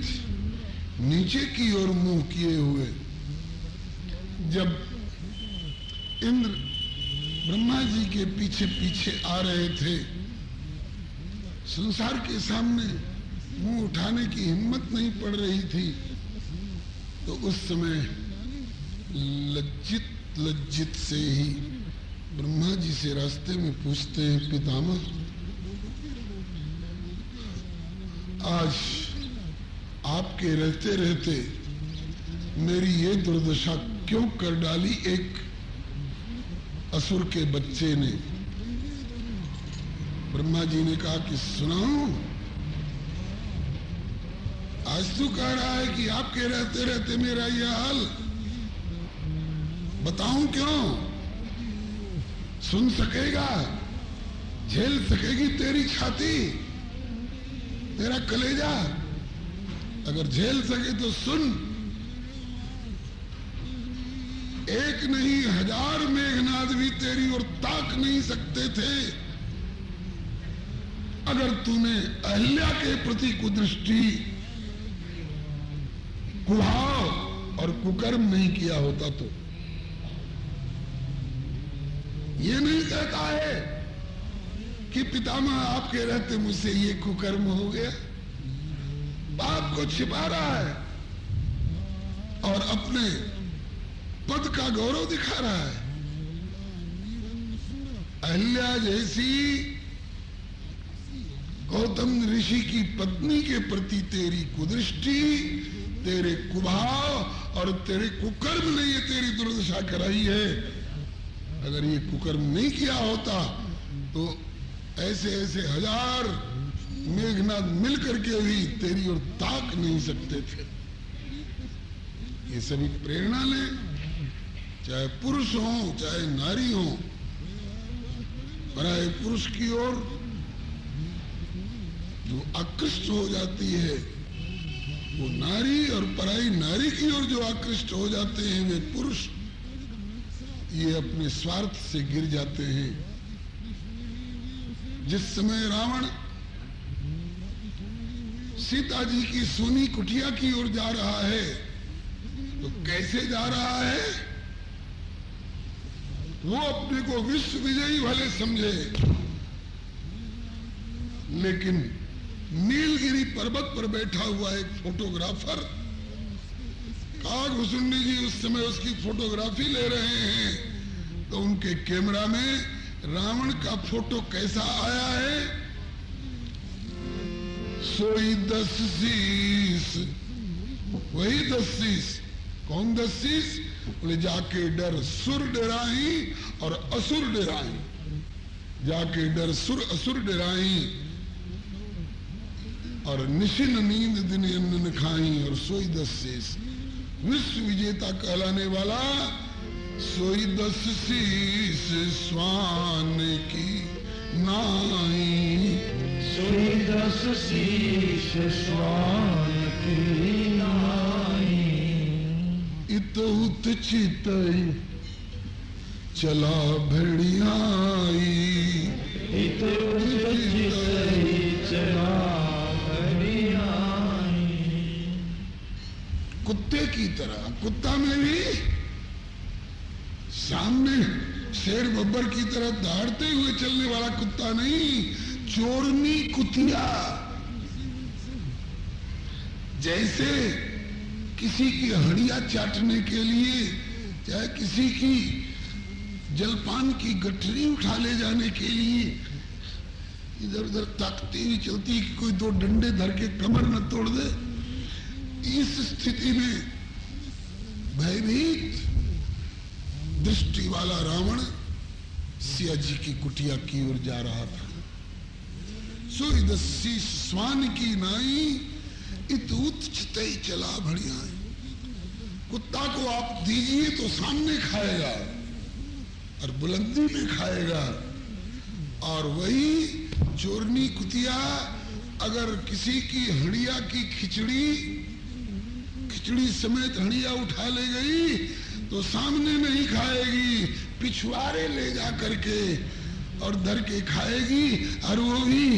नीचे की ओर मुंह किए हुए जब इंद्र ब्रह्मा जी के पीछे पीछे आ रहे थे, संसार के सामने मुंह उठाने की हिम्मत नहीं पड़ रही थी, तो उस समय लज्जित लज्जित से ही ब्रह्मा जी से रास्ते में पूछते हैं, पितामह, आज आपके रहते रहते मेरी ये दुर्दशा क्यों कर डाली एक असुर के बच्चे ने? ब्रह्मा जी ने कहा कि सुनाओ, आज तू कह रहा है कि आपके रहते रहते मेरा यह हाल, बताऊं क्यों? सुन सकेगा, झेल सकेगी तेरी छाती, तेरा कलेजा? अगर झेल सके तो सुन। एक नहीं 1000 मेघनाद भी तेरी ओर ताक नहीं सकते थे अगर तूने अहिल्या के प्रति कुदृष्टि, कुभाव और कुकर्म नहीं किया होता। तो ये नहीं कहता है कि पितामह आपके रहते मुझसे ये कुकर्म हो गया। बाप को छिपा रहा है और अपने पद का गौरव दिखा रहा है। अहल्या जैसी गौतम ऋषि की पत्नी के प्रति तेरी कुदृष्टि, तेरे कुभाव और तेरे कुकर्म ने ये तेरी दुर्दशा कराई है। अगर ये कुकर्म नहीं किया होता तो ऐसे ऐसे हजार मेघनाथ मिल करके भी तेरी ओर ताक नहीं सकते थे। ये सभी प्रेरणा ले, चाहे पुरुष हो चाहे नारी हो, पराये पुरुष की ओर जो आकृष्ट हो जाती है वो नारी, और पराई नारी की ओर जो आकृष्ट हो जाते हैं वे पुरुष, ये अपने स्वार्थ से गिर जाते हैं। जिस समय रावण सीता जी की सोनी कुटिया की ओर जा रहा है तो कैसे जा रहा है? वो अपने को विश्व विजयी भले समझे, लेकिन नीलगिरी पर्वत पर बैठा हुआ एक फोटोग्राफर, काकभूषुंडी जी उस समय उसकी फोटोग्राफी ले रहे हैं, तो उनके कैमरा में रावण का फोटो कैसा आया है? सोई 10 शीश, वही 10 शीश। कौन 10 शीश? बोले जाके डर सुर डराई और असुर डराई, जाके डर सुर असुर डराई, और निशिन नींद दिन अन्न खाई, और सोई 10 शीश। विश्व विजेता कहलाने वाला सोई 10 शीश स्वान की नाई, सोई 10 शीश स्वान की नाई। इत उत चित चला भेड़ियाई, इत उत चित चला भेड़ियाई। कुत्ते की तरह, कुत्ता में भी सामने शेर बब्बर की तरह दौड़ते हुए चलने वाला कुत्ता नहीं, चोरनी कुतिया। जैसे किसी की हड्डियां चाटने के लिए, चाहे किसी की जलपान की गठरी उठा ले जाने के लिए इधर उधर ताकती हुई चलती कि कोई 2 डंडे धर के कमर न तोड़ दे, इस स्थिति में भयभीत दृष्टि वाला रावण सिया जी की कुटिया की ओर जा रहा था। सोई 10 शीश स्वान की नाई, इत उत चितई चला भड़ियाई। कुत्ता को आप दीजिए तो सामने खाएगा और बुलंदी में खाएगा, और वही चोरनी कुतिया अगर किसी की हड़िया की खिचड़ी समेत हड़िया उठा ले गई तो सामने नहीं खाएगी, पिछवाड़े ले जा करके और धर के खाएगी, और वो भी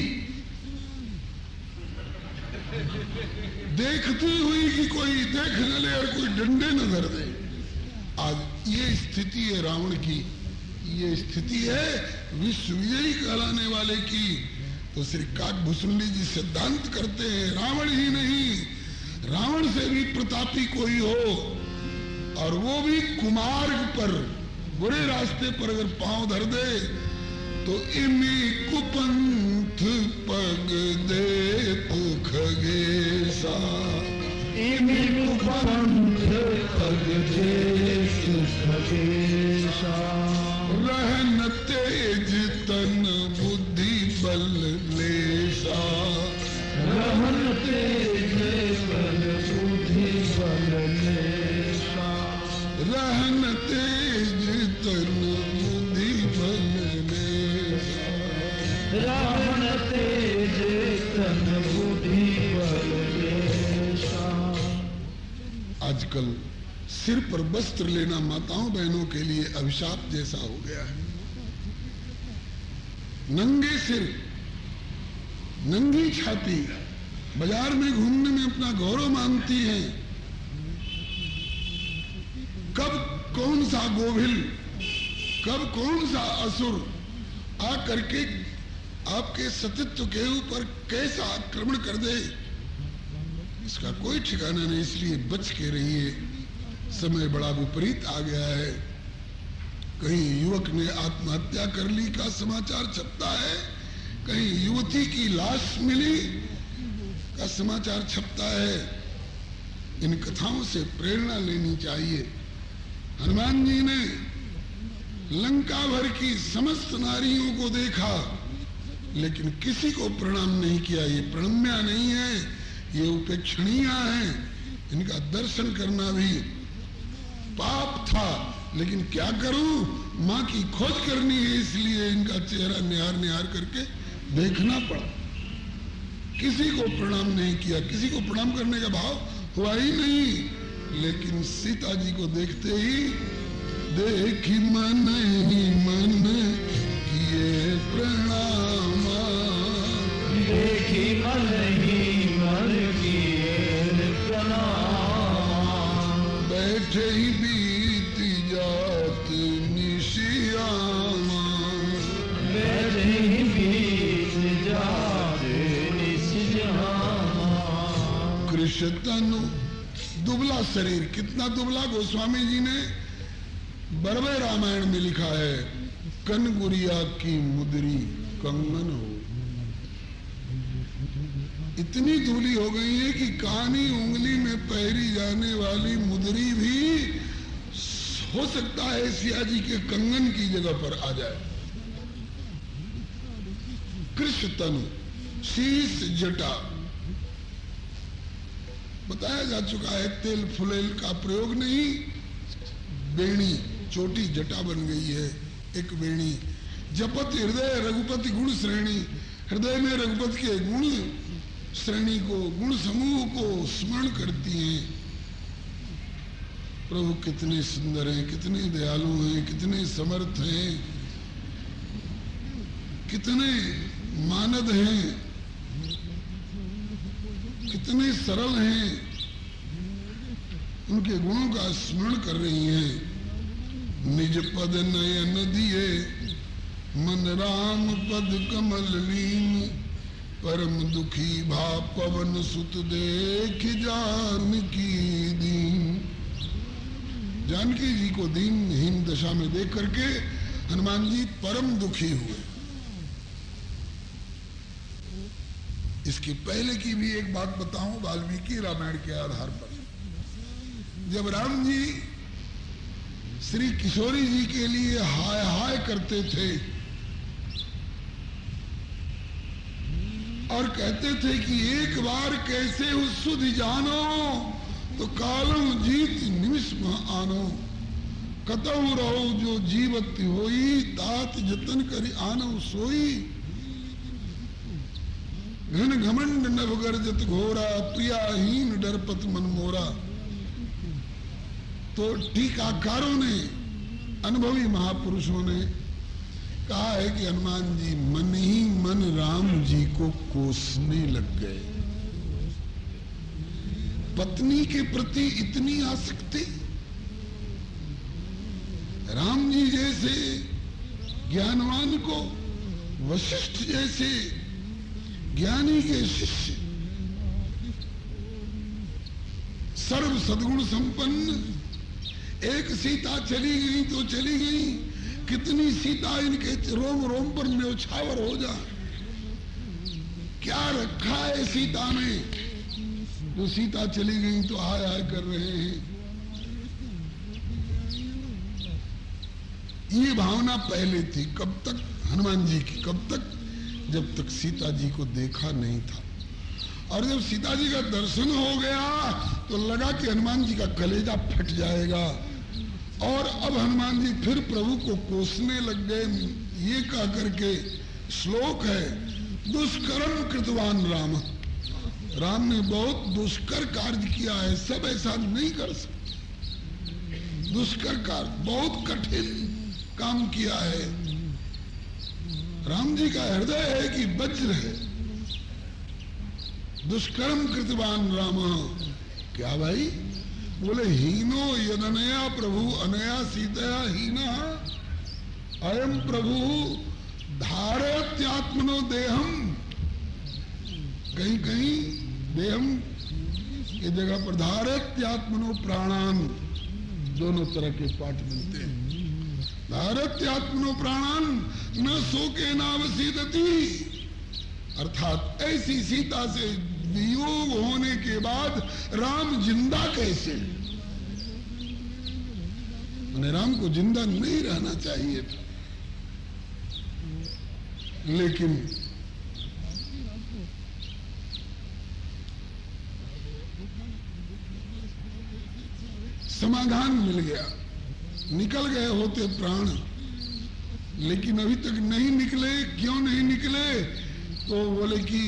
देखती हुई कि कोई देख न ले और कोई डंडे न धर दे। आज ये स्थिति है रावण की, ये स्थिति है विश्व विजयी कहलाने वाले की। तो श्री काकभूषुंडी जी सिद्धांत करते हैं रावण ही नहीं, रावण से भी प्रतापी कोई हो, और वो भी कुमार्ग पर, बुरे रास्ते पर अगर पांव धर दे तो इमी कुपंथ पग दे खगेशा, इमी कुपंथ पग दे खगेशा। रहन तेज तन बुद्धि बल लेसा, रहन तेज बल बुद्धि बल लेसा। रहन तेज तन बुद्धि बल लेसा, रहन तेज तन बुद्धि बल लेसा। आजकल सिर पर वस्त्र लेना माताओं बहनों के लिए अभिशाप जैसा हो गया है। नंगे सिर, नंगी छाती बाजार में घूमने में अपना गौरव मानती हैं। कब कौन सा गोभिल, कब कौन सा असुर आ करके आपके सतीत्व के ऊपर कैसा आक्रमण कर दे इसका कोई ठिकाना नहीं, इसलिए बच के रहिए। समय बड़ा विपरीत आ गया है। कहीं युवक ने आत्महत्या कर ली का समाचार छपता है, कहीं युवती की लाश मिली का समाचार छपता है। इन कथाओं से प्रेरणा लेनी चाहिए। हनुमान जी ने लंका भर की समस्त नारियों को देखा, लेकिन किसी को प्रणाम नहीं किया। ये प्रणम्या नहीं है, ये उपेक्षणीय है। इनका दर्शन करना भी पाप था, लेकिन क्या करूं, माँ की खोज करनी है, इसलिए इनका चेहरा निहार निहार करके देखना पड़ा। किसी को प्रणाम नहीं किया, किसी को प्रणाम करने का भाव हुआ ही नहीं। लेकिन सीता जी को देखते ही देखी मन ही मन किए प्रणाम, देखी मन ही मन किए प्रणाम, बैठे ही बीत जात निशियामा, बैठे ही बीत जात निशियामा। कृष्ण तनु दुबला शरीर, कितना दुबला, गोस्वामी जी ने बरवे रामायण में लिखा है, कनगुरिया की मुदरी कंगन हो। इतनी दूली हो गई है कि कानी उंगली में पहरी जाने वाली मुदरी भी हो सकता है सिया जी के कंगन की जगह पर आ जाए। कृष्ण तनु, शीश जटा, बताया जा चुका है, तेल फुलेल का प्रयोग नहीं, बेणी छोटी जटा बन गई है, एक बेणी। जपत हृदय रघुपति गुण श्रेणी, हृदय में रघुपति के गुण श्रेणी को, गुण समूह को स्मरण करती हैं। प्रभु कितने सुंदर हैं, कितने दयालु हैं, कितने समर्थ हैं, कितने मानद हैं, कितने सरल हैं। उनके गुणों का स्मरण कर रही हैं। निज पद नयन दिए मन राम पद कमल लीन, परम दुखी भा पवन सुत देख जानकी दीन। जानकी जी को दीनहीन दशा में देख करके हनुमान जी परम दुखी हुए। इसकी पहले की भी एक बात बताऊं, वाल्मीकि रामायण के आधार पर। जब राम जी श्री किशोरी जी के लिए हाय हाय करते थे और कहते थे कि एक बार कैसे उस सुधि जानो, तो कालम जीत निमिष में आनो, कतहु रहो जो जीवत होई, तात जतन करी आनो सोई। घन घमंड नभ गर्जत घोरा, प्रियाहीन डरपत मन मोरा। तो टीकाकारों ने, अनुभवी महापुरुषों ने कहा है कि हनुमान जी मन ही मन राम जी को कोसने लग गए। पत्नी के प्रति इतनी आसक्ति, राम जी जैसे ज्ञानवान को, वशिष्ठ जैसे ज्ञानी के शिष्य, सर्व सद्गुण संपन्न, एक सीता चली गई तो चली गई, कितनी सीता इनके रोम रोम पर न्योछावर हो जा। क्या रखा है सीता ने जो सीता चली गई तो हाय हाय कर रहे हैं। ये भावना पहले थी, कब तक, हनुमान जी की, कब तक, जब तक सीता जी को देखा नहीं था। और जब सीता जी का दर्शन हो गया तो लगा कि हनुमान जी का कलेजा फट जाएगा, और अब हनुमान जी फिर प्रभु को कोसने लग गए। ये कह करके श्लोक है, दुष्कर्म कृतवान राम, राम ने बहुत दुष्कर कार्य किया है, सब ऐसा नहीं कर सकते। दुष्कर कार्य, बहुत कठिन काम किया है। राम जी का हृदय है कि वज्र है। दुष्कर्म कृतवान राम, क्या भाई बोले, हीनो यदनया प्रभु अनया सीतया हीना, अयम प्रभु धारयत्यात्मनो देहम, कहीं कहीं देहम की जगह पर धारयत्यात्मनो प्राणान, दोनों तरह के पाठ मिलते हैं। धारयत्यात्मनो प्राणान न शोके नावसीदति, अर्थात ऐसी सीता से वियोग होने के बाद राम जिंदा कैसे? मैंने राम को जिंदा नहीं रहना चाहिए था, लेकिन समाधान मिल गया। निकल गए होते प्राण, लेकिन अभी तक नहीं निकले। क्यों नहीं निकले? तो बोले कि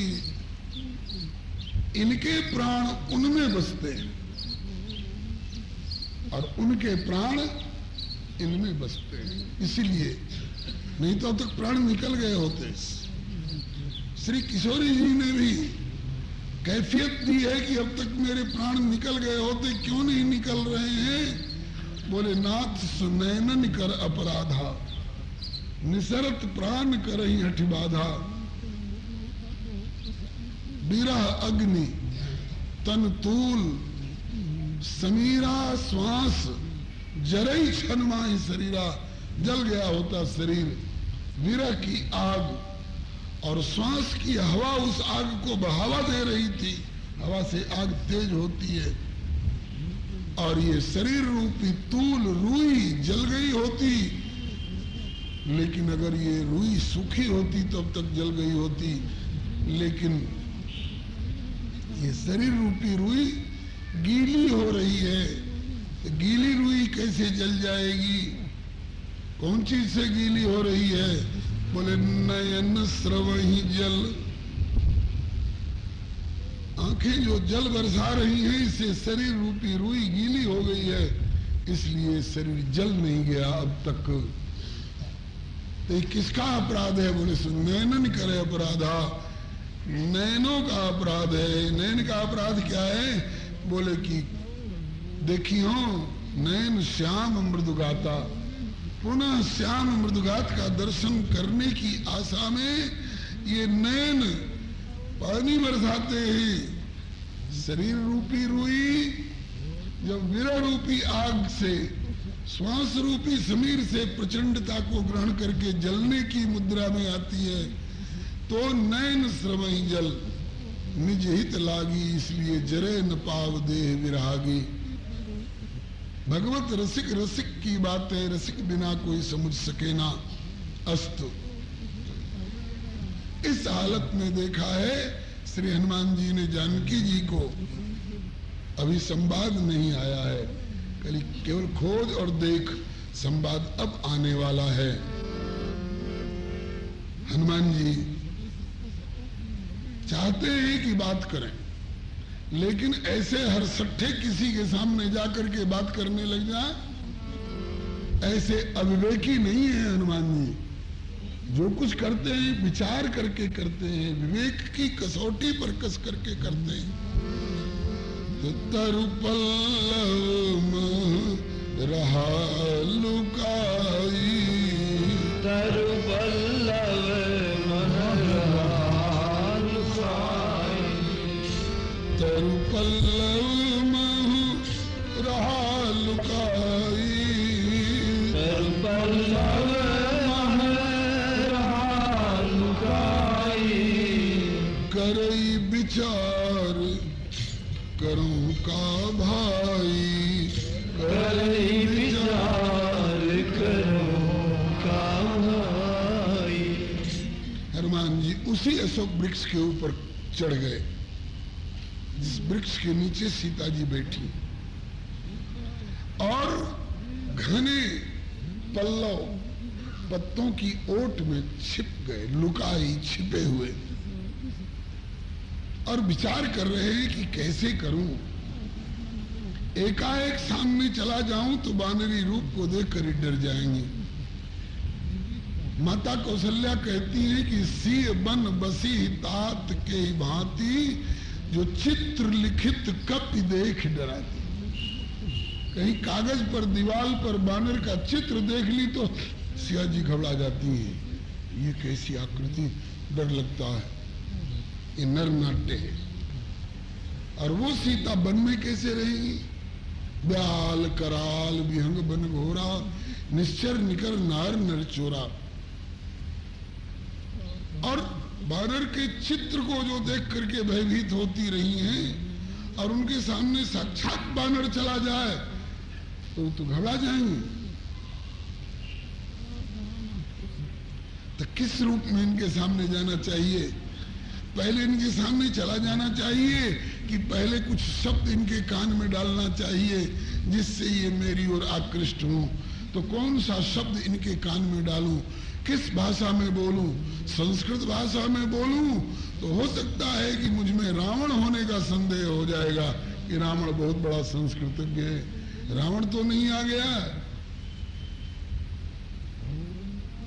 इनके प्राण उनमें बसते हैं और उनके प्राण इनमें बसते हैं, इसीलिए। नहीं तो अब तक प्राण निकल गए होते। श्री किशोरी जी ने भी कैफियत दी है कि अब तक मेरे प्राण निकल गए होते, क्यों नहीं निकल रहे हैं? बोले नाथ सुनैनन कर अपराधा, निसरत प्राण करहि हठ बाधा, बिरह अग्नि तन तूल, समीरा श्वास जरई क्षण माहि शरीरा। जल गया होता शरीर, विरह की आग और श्वास की हवा उस आग को बढ़ावा दे रही थी। हवा से आग तेज होती है, और ये शरीर रूपी तूल रुई जल गई होती। लेकिन अगर ये रुई सूखी होती तो अब तक जल गई होती, लेकिन ये शरीर रूपी रुई गीली हो रही है। तो गीली रुई कैसे जल जाएगी? कौन चीज से गीली हो रही है? बोले नयन स्रवहि जल, आंखें जो जल बरसा रही हैं, इससे शरीर रूपी रुई गीली हो गई है, इसलिए शरीर जल नहीं गया अब तक। तो ये किसका अपराध है? बोले नैनन करे अपराधा, नैनों का अपराध है। नैन का अपराध क्या है? बोले कि देखियो नैन श्याम मृदुगाता, पुनः श्याम मृदुगात का दर्शन करने की आशा में ये नैन पानी बरसाते हैं। शरीर रूपी रुई जब विरह रूपी आग से, श्वास रूपी समीर से प्रचंडता को ग्रहण करके जलने की मुद्रा में आती है, तो नैन श्रवहि जल निज हित लागी, इसलिए जरे न पाव देह विरागी। भगवत रसिक रसिक की बात है, रसिक बिना कोई समझ सके ना। अस्तु इस हालत में देखा है श्री हनुमान जी ने जानकी जी को। अभी संवाद नहीं आया है, केवल खोज और देख, संवाद अब आने वाला है। हनुमान जी चाहते हैं कि बात करें, लेकिन ऐसे हर सट्ठे किसी के सामने जाकर के बात करने लग जाए, ऐसे अविवेकी नहीं है हनुमान जी। जो कुछ करते हैं विचार करके करते हैं, विवेक की कसौटी पर कस करके करते हैं। तो तरु पल्लव रहा लुकाई, तरु पल्लव तरु पल्लव महु रहा लुकाई, तरु पल्लव महु रहा लुकाई। करई विचार करूं का भाई, करई विचार करूं का भाई। हनुमान जी उसी अशोक वृक्ष के ऊपर चढ़ गए जिस वृक्ष के नीचे सीता जी बैठी, और घने पल्लव पत्तों की ओट में छिप गए, लुकाई छिपे हुए, और विचार कर रहे हैं कि कैसे करूं। एकाएक सामने चला जाऊं तो बानरी रूप को देखकर ही डर जाएंगे। माता कौशल्या कहती है कि सी बन बसी तात के भांति, जो चित्र लिखित कपि देख डराती। कहीं कागज पर दीवार पर बानर का चित्र देख ली तो सिया जी घबरा जाती हैं, ये कैसी आकृति, डर लगता है, ये नरनाट्य है। और वो सीता वन में कैसे रहेगी? ब्याल कराल विहंग बन घोरा, निश्चर निकर नार नर चोरा। और वानर के चित्र को जो देख करके भयभीत होती रही हैं, और उनके सामने साक्षात वानर चला जाए तो घबरा जाएंगे। तो किस रूप में इनके सामने जाना चाहिए? पहले इनके सामने चला जाना चाहिए कि पहले कुछ शब्द इनके कान में डालना चाहिए जिससे ये मेरी ओर आकृष्ट हों? तो कौन सा शब्द इनके कान में डालूं? किस भाषा में बोलूं? संस्कृत भाषा में बोलूं तो हो सकता है कि मुझ में रावण होने का संदेह हो जाएगा कि रावण बहुत बड़ा संस्कृतज्ञ है। रावण तो नहीं आ गया,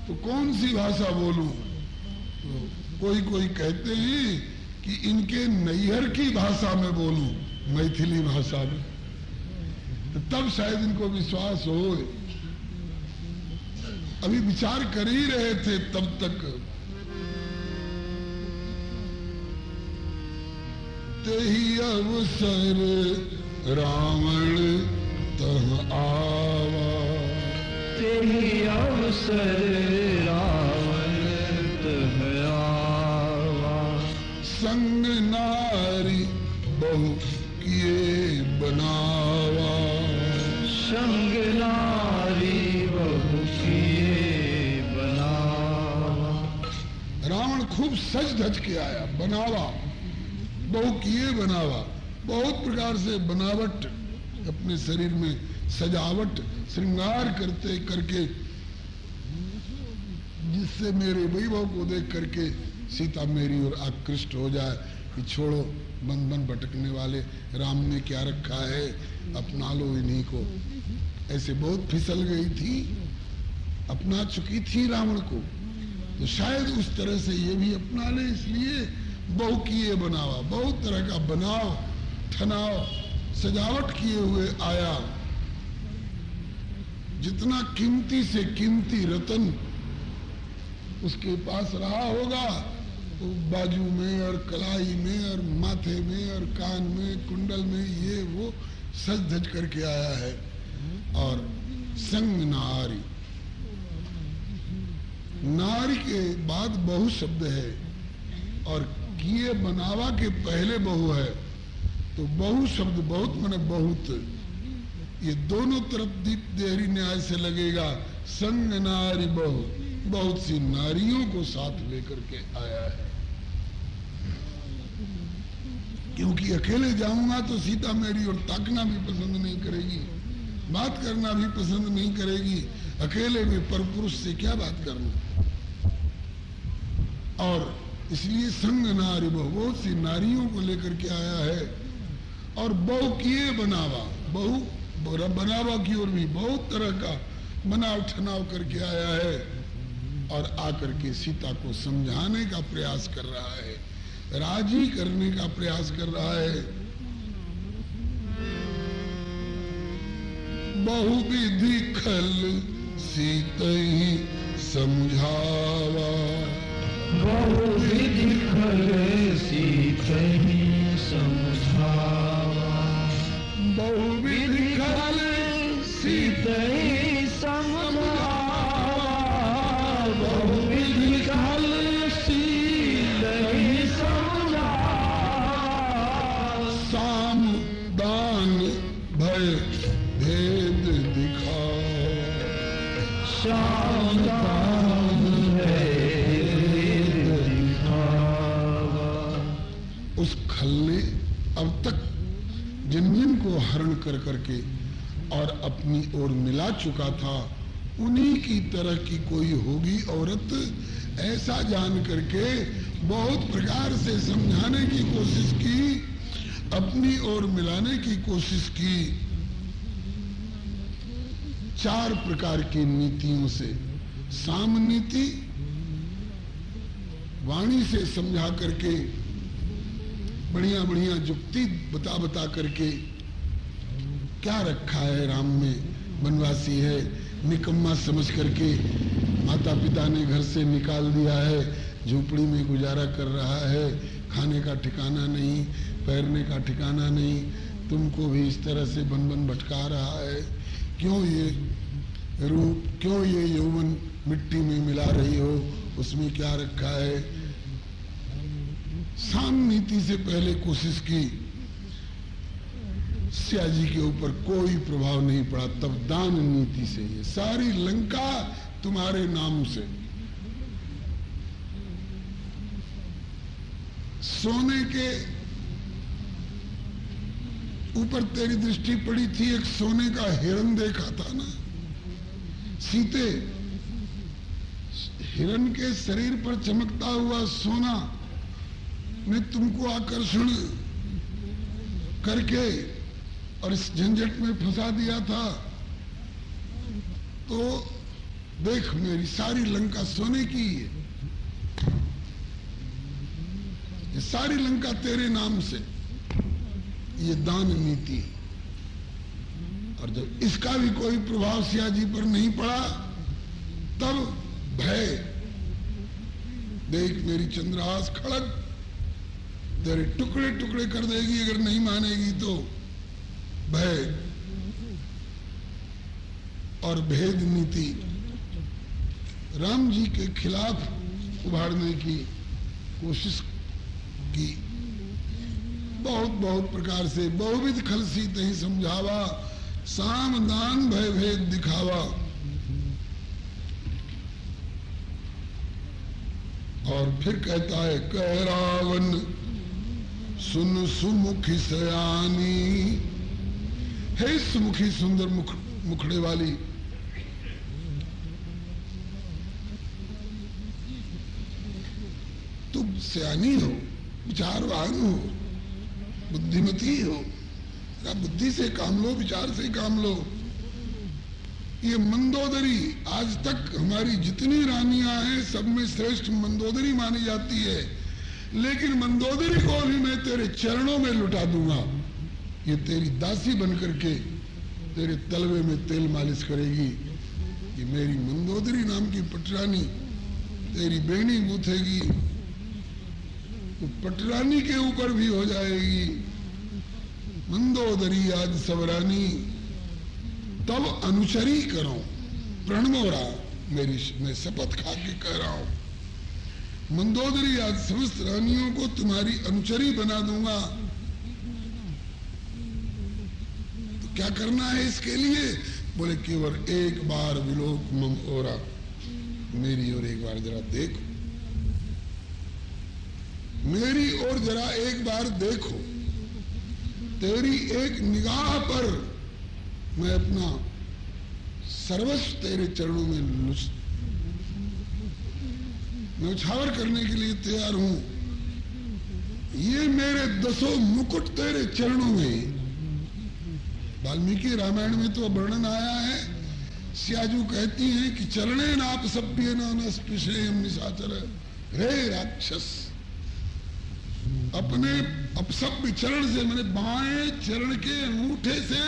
तो कौन सी भाषा बोलूं? तो कोई कहते हैं कि इनके नैहर की भाषा में बोलूं, मैथिली भाषा में, तो तब शायद इनको विश्वास हो। अभी विचार कर ही रहे थे तब तक तेही अवसर रावण तह आवा, तेही अवसर रावण तह आवा। संग नारी बहु किए बनावा, संग नारी बहु किए बनावा। रावण खूब सज धज के आया, बनावा, बहु किए बनावा, बहुत प्रकार से बनावट, अपने शरीर में सजावट श्रृंगार करते करके, जिससे मेरे वैभव को देख करके सीता मेरी ओर आकृष्ट हो जाए कि छोड़ो बन बन भटकने वाले, राम ने क्या रखा है, अपना लो इन्हीं को। ऐसे बहुत फिसल गई थी, अपना चुकी थी रावण को, तो शायद उस तरह से ये भी अपना ले, इसलिए बहु किए बनावा, बहुत तरह का बनाव ठनाव सजावट किए हुए आया। जितना कीमती से कीमती रतन उसके पास रहा होगा, तो बाजू में और कलाई में और माथे में और कान में कुंडल में ये वो सज धज करके आया है। और संग नारी, नारी के बाद बहु शब्द है और किए बनावा के पहले बहु है, तो बहु शब्द बहुत माने बहुत, ये दोनों तरफ दीप देहरी न्याय से लगेगा। संग नारी बहु, बहुत सी नारियों को साथ लेकर के आया है, क्योंकि अकेले जाऊंगा तो सीता मेरी ओर ताकना भी पसंद नहीं करेगी, बात करना भी पसंद नहीं करेगी। अकेले में परपुरुष से क्या बात करना? और इसलिए संग नारी बहु, बहुत सी नारियों को लेकर के आया है। और बहु किए बनावा, बहु बनावा की ओर भी बहुत तरह का बनाव ठनाव करके आया है, और आकर के सीता को समझाने का प्रयास कर रहा है, राजी करने का प्रयास कर रहा है। बहुविधि खल सीतहि समझावा, बहुविधि खल सीतहि समझावा। बहुविधि खल सीतहि समझावा, बहुविधि खल सीतहि समझावा। साम दान भय भेद दिखावा, साम दान भेद दिखावा। उस खल ने अब तक जिन जिन को हरण कर करके और अपनी ओर मिला चुका था, उन्हीं की तरह की कोई होगी औरत, ऐसा जान करके बहुत प्रकार से समझाने की कोशिश की, अपनी ओर मिलाने की कोशिश की। 4 प्रकार की नीतियों से, साम नीति, वाणी से समझा करके, बढ़िया बढ़िया जुक्ति बता बता करके, क्या रखा है राम में, वनवासी है, निकम्मा समझ करके माता पिता ने घर से निकाल दिया है, झोपड़ी में गुजारा कर रहा है, खाने का ठिकाना नहीं, पैरने का ठिकाना नहीं, तुमको भी इस तरह से बन बन भटका रहा है। क्यों ये रूप, क्यों ये यौवन मिट्टी में मिला रही हो, उसमें क्या रखा है? साम नीति से पहले कोशिश की, सियाजी के ऊपर कोई प्रभाव नहीं पड़ा, तब दान नीति से ये सारी लंका तुम्हारे नाम से। सोने के ऊपर तेरी दृष्टि पड़ी थी, एक सोने का हिरण देखा था ना सीते, हिरण के शरीर पर चमकता हुआ सोना ने तुमको आकर्षण करके और इस झंझट में फंसा दिया था। तो देख, मेरी सारी लंका सोने की है, ये सारी लंका तेरे नाम से, ये दान नीति। और जब इसका भी कोई प्रभाव सियाजी पर नहीं पड़ा, तब भय, देख मेरी चंद्रहास खड़ग तेरे टुकड़े टुकड़े कर देगी अगर नहीं मानेगी तो। भय और भेद नीति राम जी के खिलाफ उभारने की कोशिश की, बहुत बहुत प्रकार से, बहुविध खलसी तही समझावा, साम दान भय भेद दिखावा। और फिर कहता है, कह रावण सुन सुमुखी सयानी, हे सुमुखी सुंदर मुखड़े वाली, तुम सयानी हो, विचारवान हो, बुद्धिमती हो, बुद्धि से काम लो, विचार से काम लो। ये मंदोदरी आज तक हमारी जितनी रानियां हैं सब में श्रेष्ठ मंदोदरी मानी जाती है, लेकिन मंदोदरी को भी मैं तेरे चरणों में लुटा दूंगा। ये तेरी दासी बनकर के तेरे तलवे में तेल मालिश करेगी। ये मेरी मंदोदरी नाम की पटरानी तेरी बेनी गूंथेगी, तो पटरानी के ऊपर भी हो जाएगी। मंदोदरी आज सबरानी, तब अनुचरी करो प्रणमोरा, मेरी मैं शपथ खा के कह रहा हूं, मंदोदरी आज समस्त रानियों को तुम्हारी अनुचरी बना दूंगा। तो क्या करना है इसके लिए? बोले केवल एक बार विलोक मम ओरा, मेरी ओर एक बार जरा देखो, मेरी ओर जरा एक बार देखो, तेरी एक निगाह पर मैं अपना सर्वस्व तेरे चरणों में न्यौछावर करने के लिए तैयार हूं। ये मेरे 10 मुकुट तेरे चरणों में। वाल्मीकि रामायण में तो वर्णन आया है, सियाजू कहती हैं कि चरणे नाप सभ्य न स्पृशेयम निशाचर, हे राक्षस, अपने अपसभ्य चरण से, मैंने बाएं चरण के अंगूठे से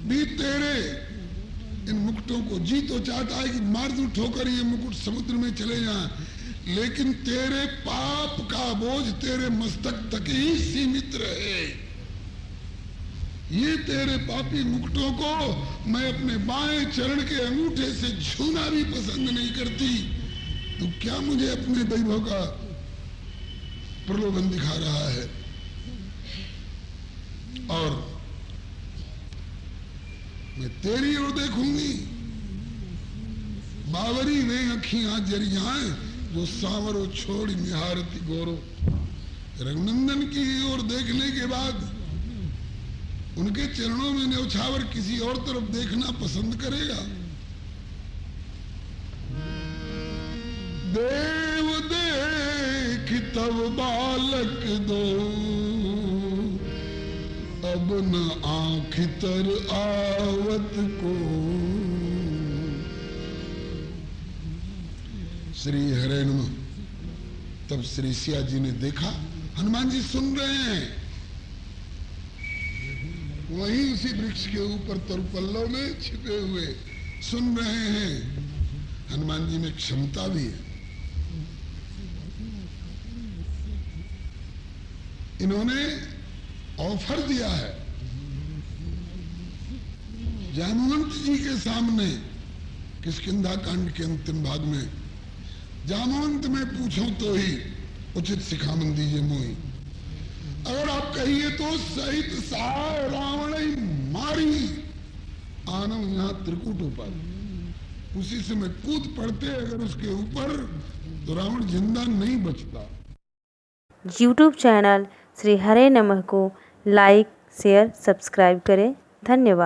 भी तेरे इन मुकुटों को, जी तो चाहता है कि मार दूं ठोकर ये मुकुट समुद्र में चले जाएं, लेकिन तेरे पाप का बोझ तेरे मस्तक तक ही सीमित रहे। ये तेरे पापी मुकुटों को मैं अपने बाएं चरण के अंगूठे से छूना भी पसंद नहीं करती। तो क्या मुझे अपने वैभव का प्रलोभन दिखा रहा है? और मैं तेरी ओर देखूंगी, बावरी वे अखियां जरियां जो सांवरो छोड़ निहारती गोरो। रघुनंदन की ओर देखने के बाद उनके चरणों में न्यौछावर किसी और तरफ देखना पसंद करेगा? देव देख तब बालक दो, अब न आँख तर आवत को। श्री हरे नमः। तब श्री सिया जी ने देखा हनुमान जी सुन रहे हैं, वहीं उसी वृक्ष के ऊपर तरुपल्लव में छिपे हुए सुन रहे हैं। हनुमान जी में क्षमता भी है। इन्होंने ऑफर दिया है जामवंत जी के सामने, किष्किंधा कांड के अंतिम भाग में, जामवंत में पूछो तो ही उचित सिखामन दीजिए मोही, अगर आप कहिए तो सहित सहाय रावण ही मारी आनम यहाँ त्रिकूट ऊपर, उसी से मैं कूद पड़ते अगर उसके ऊपर तो रावण जिंदा नहीं बचता। YouTube चैनल श्री हरे नमः को लाइक शेयर सब्सक्राइब करें। धन्यवाद।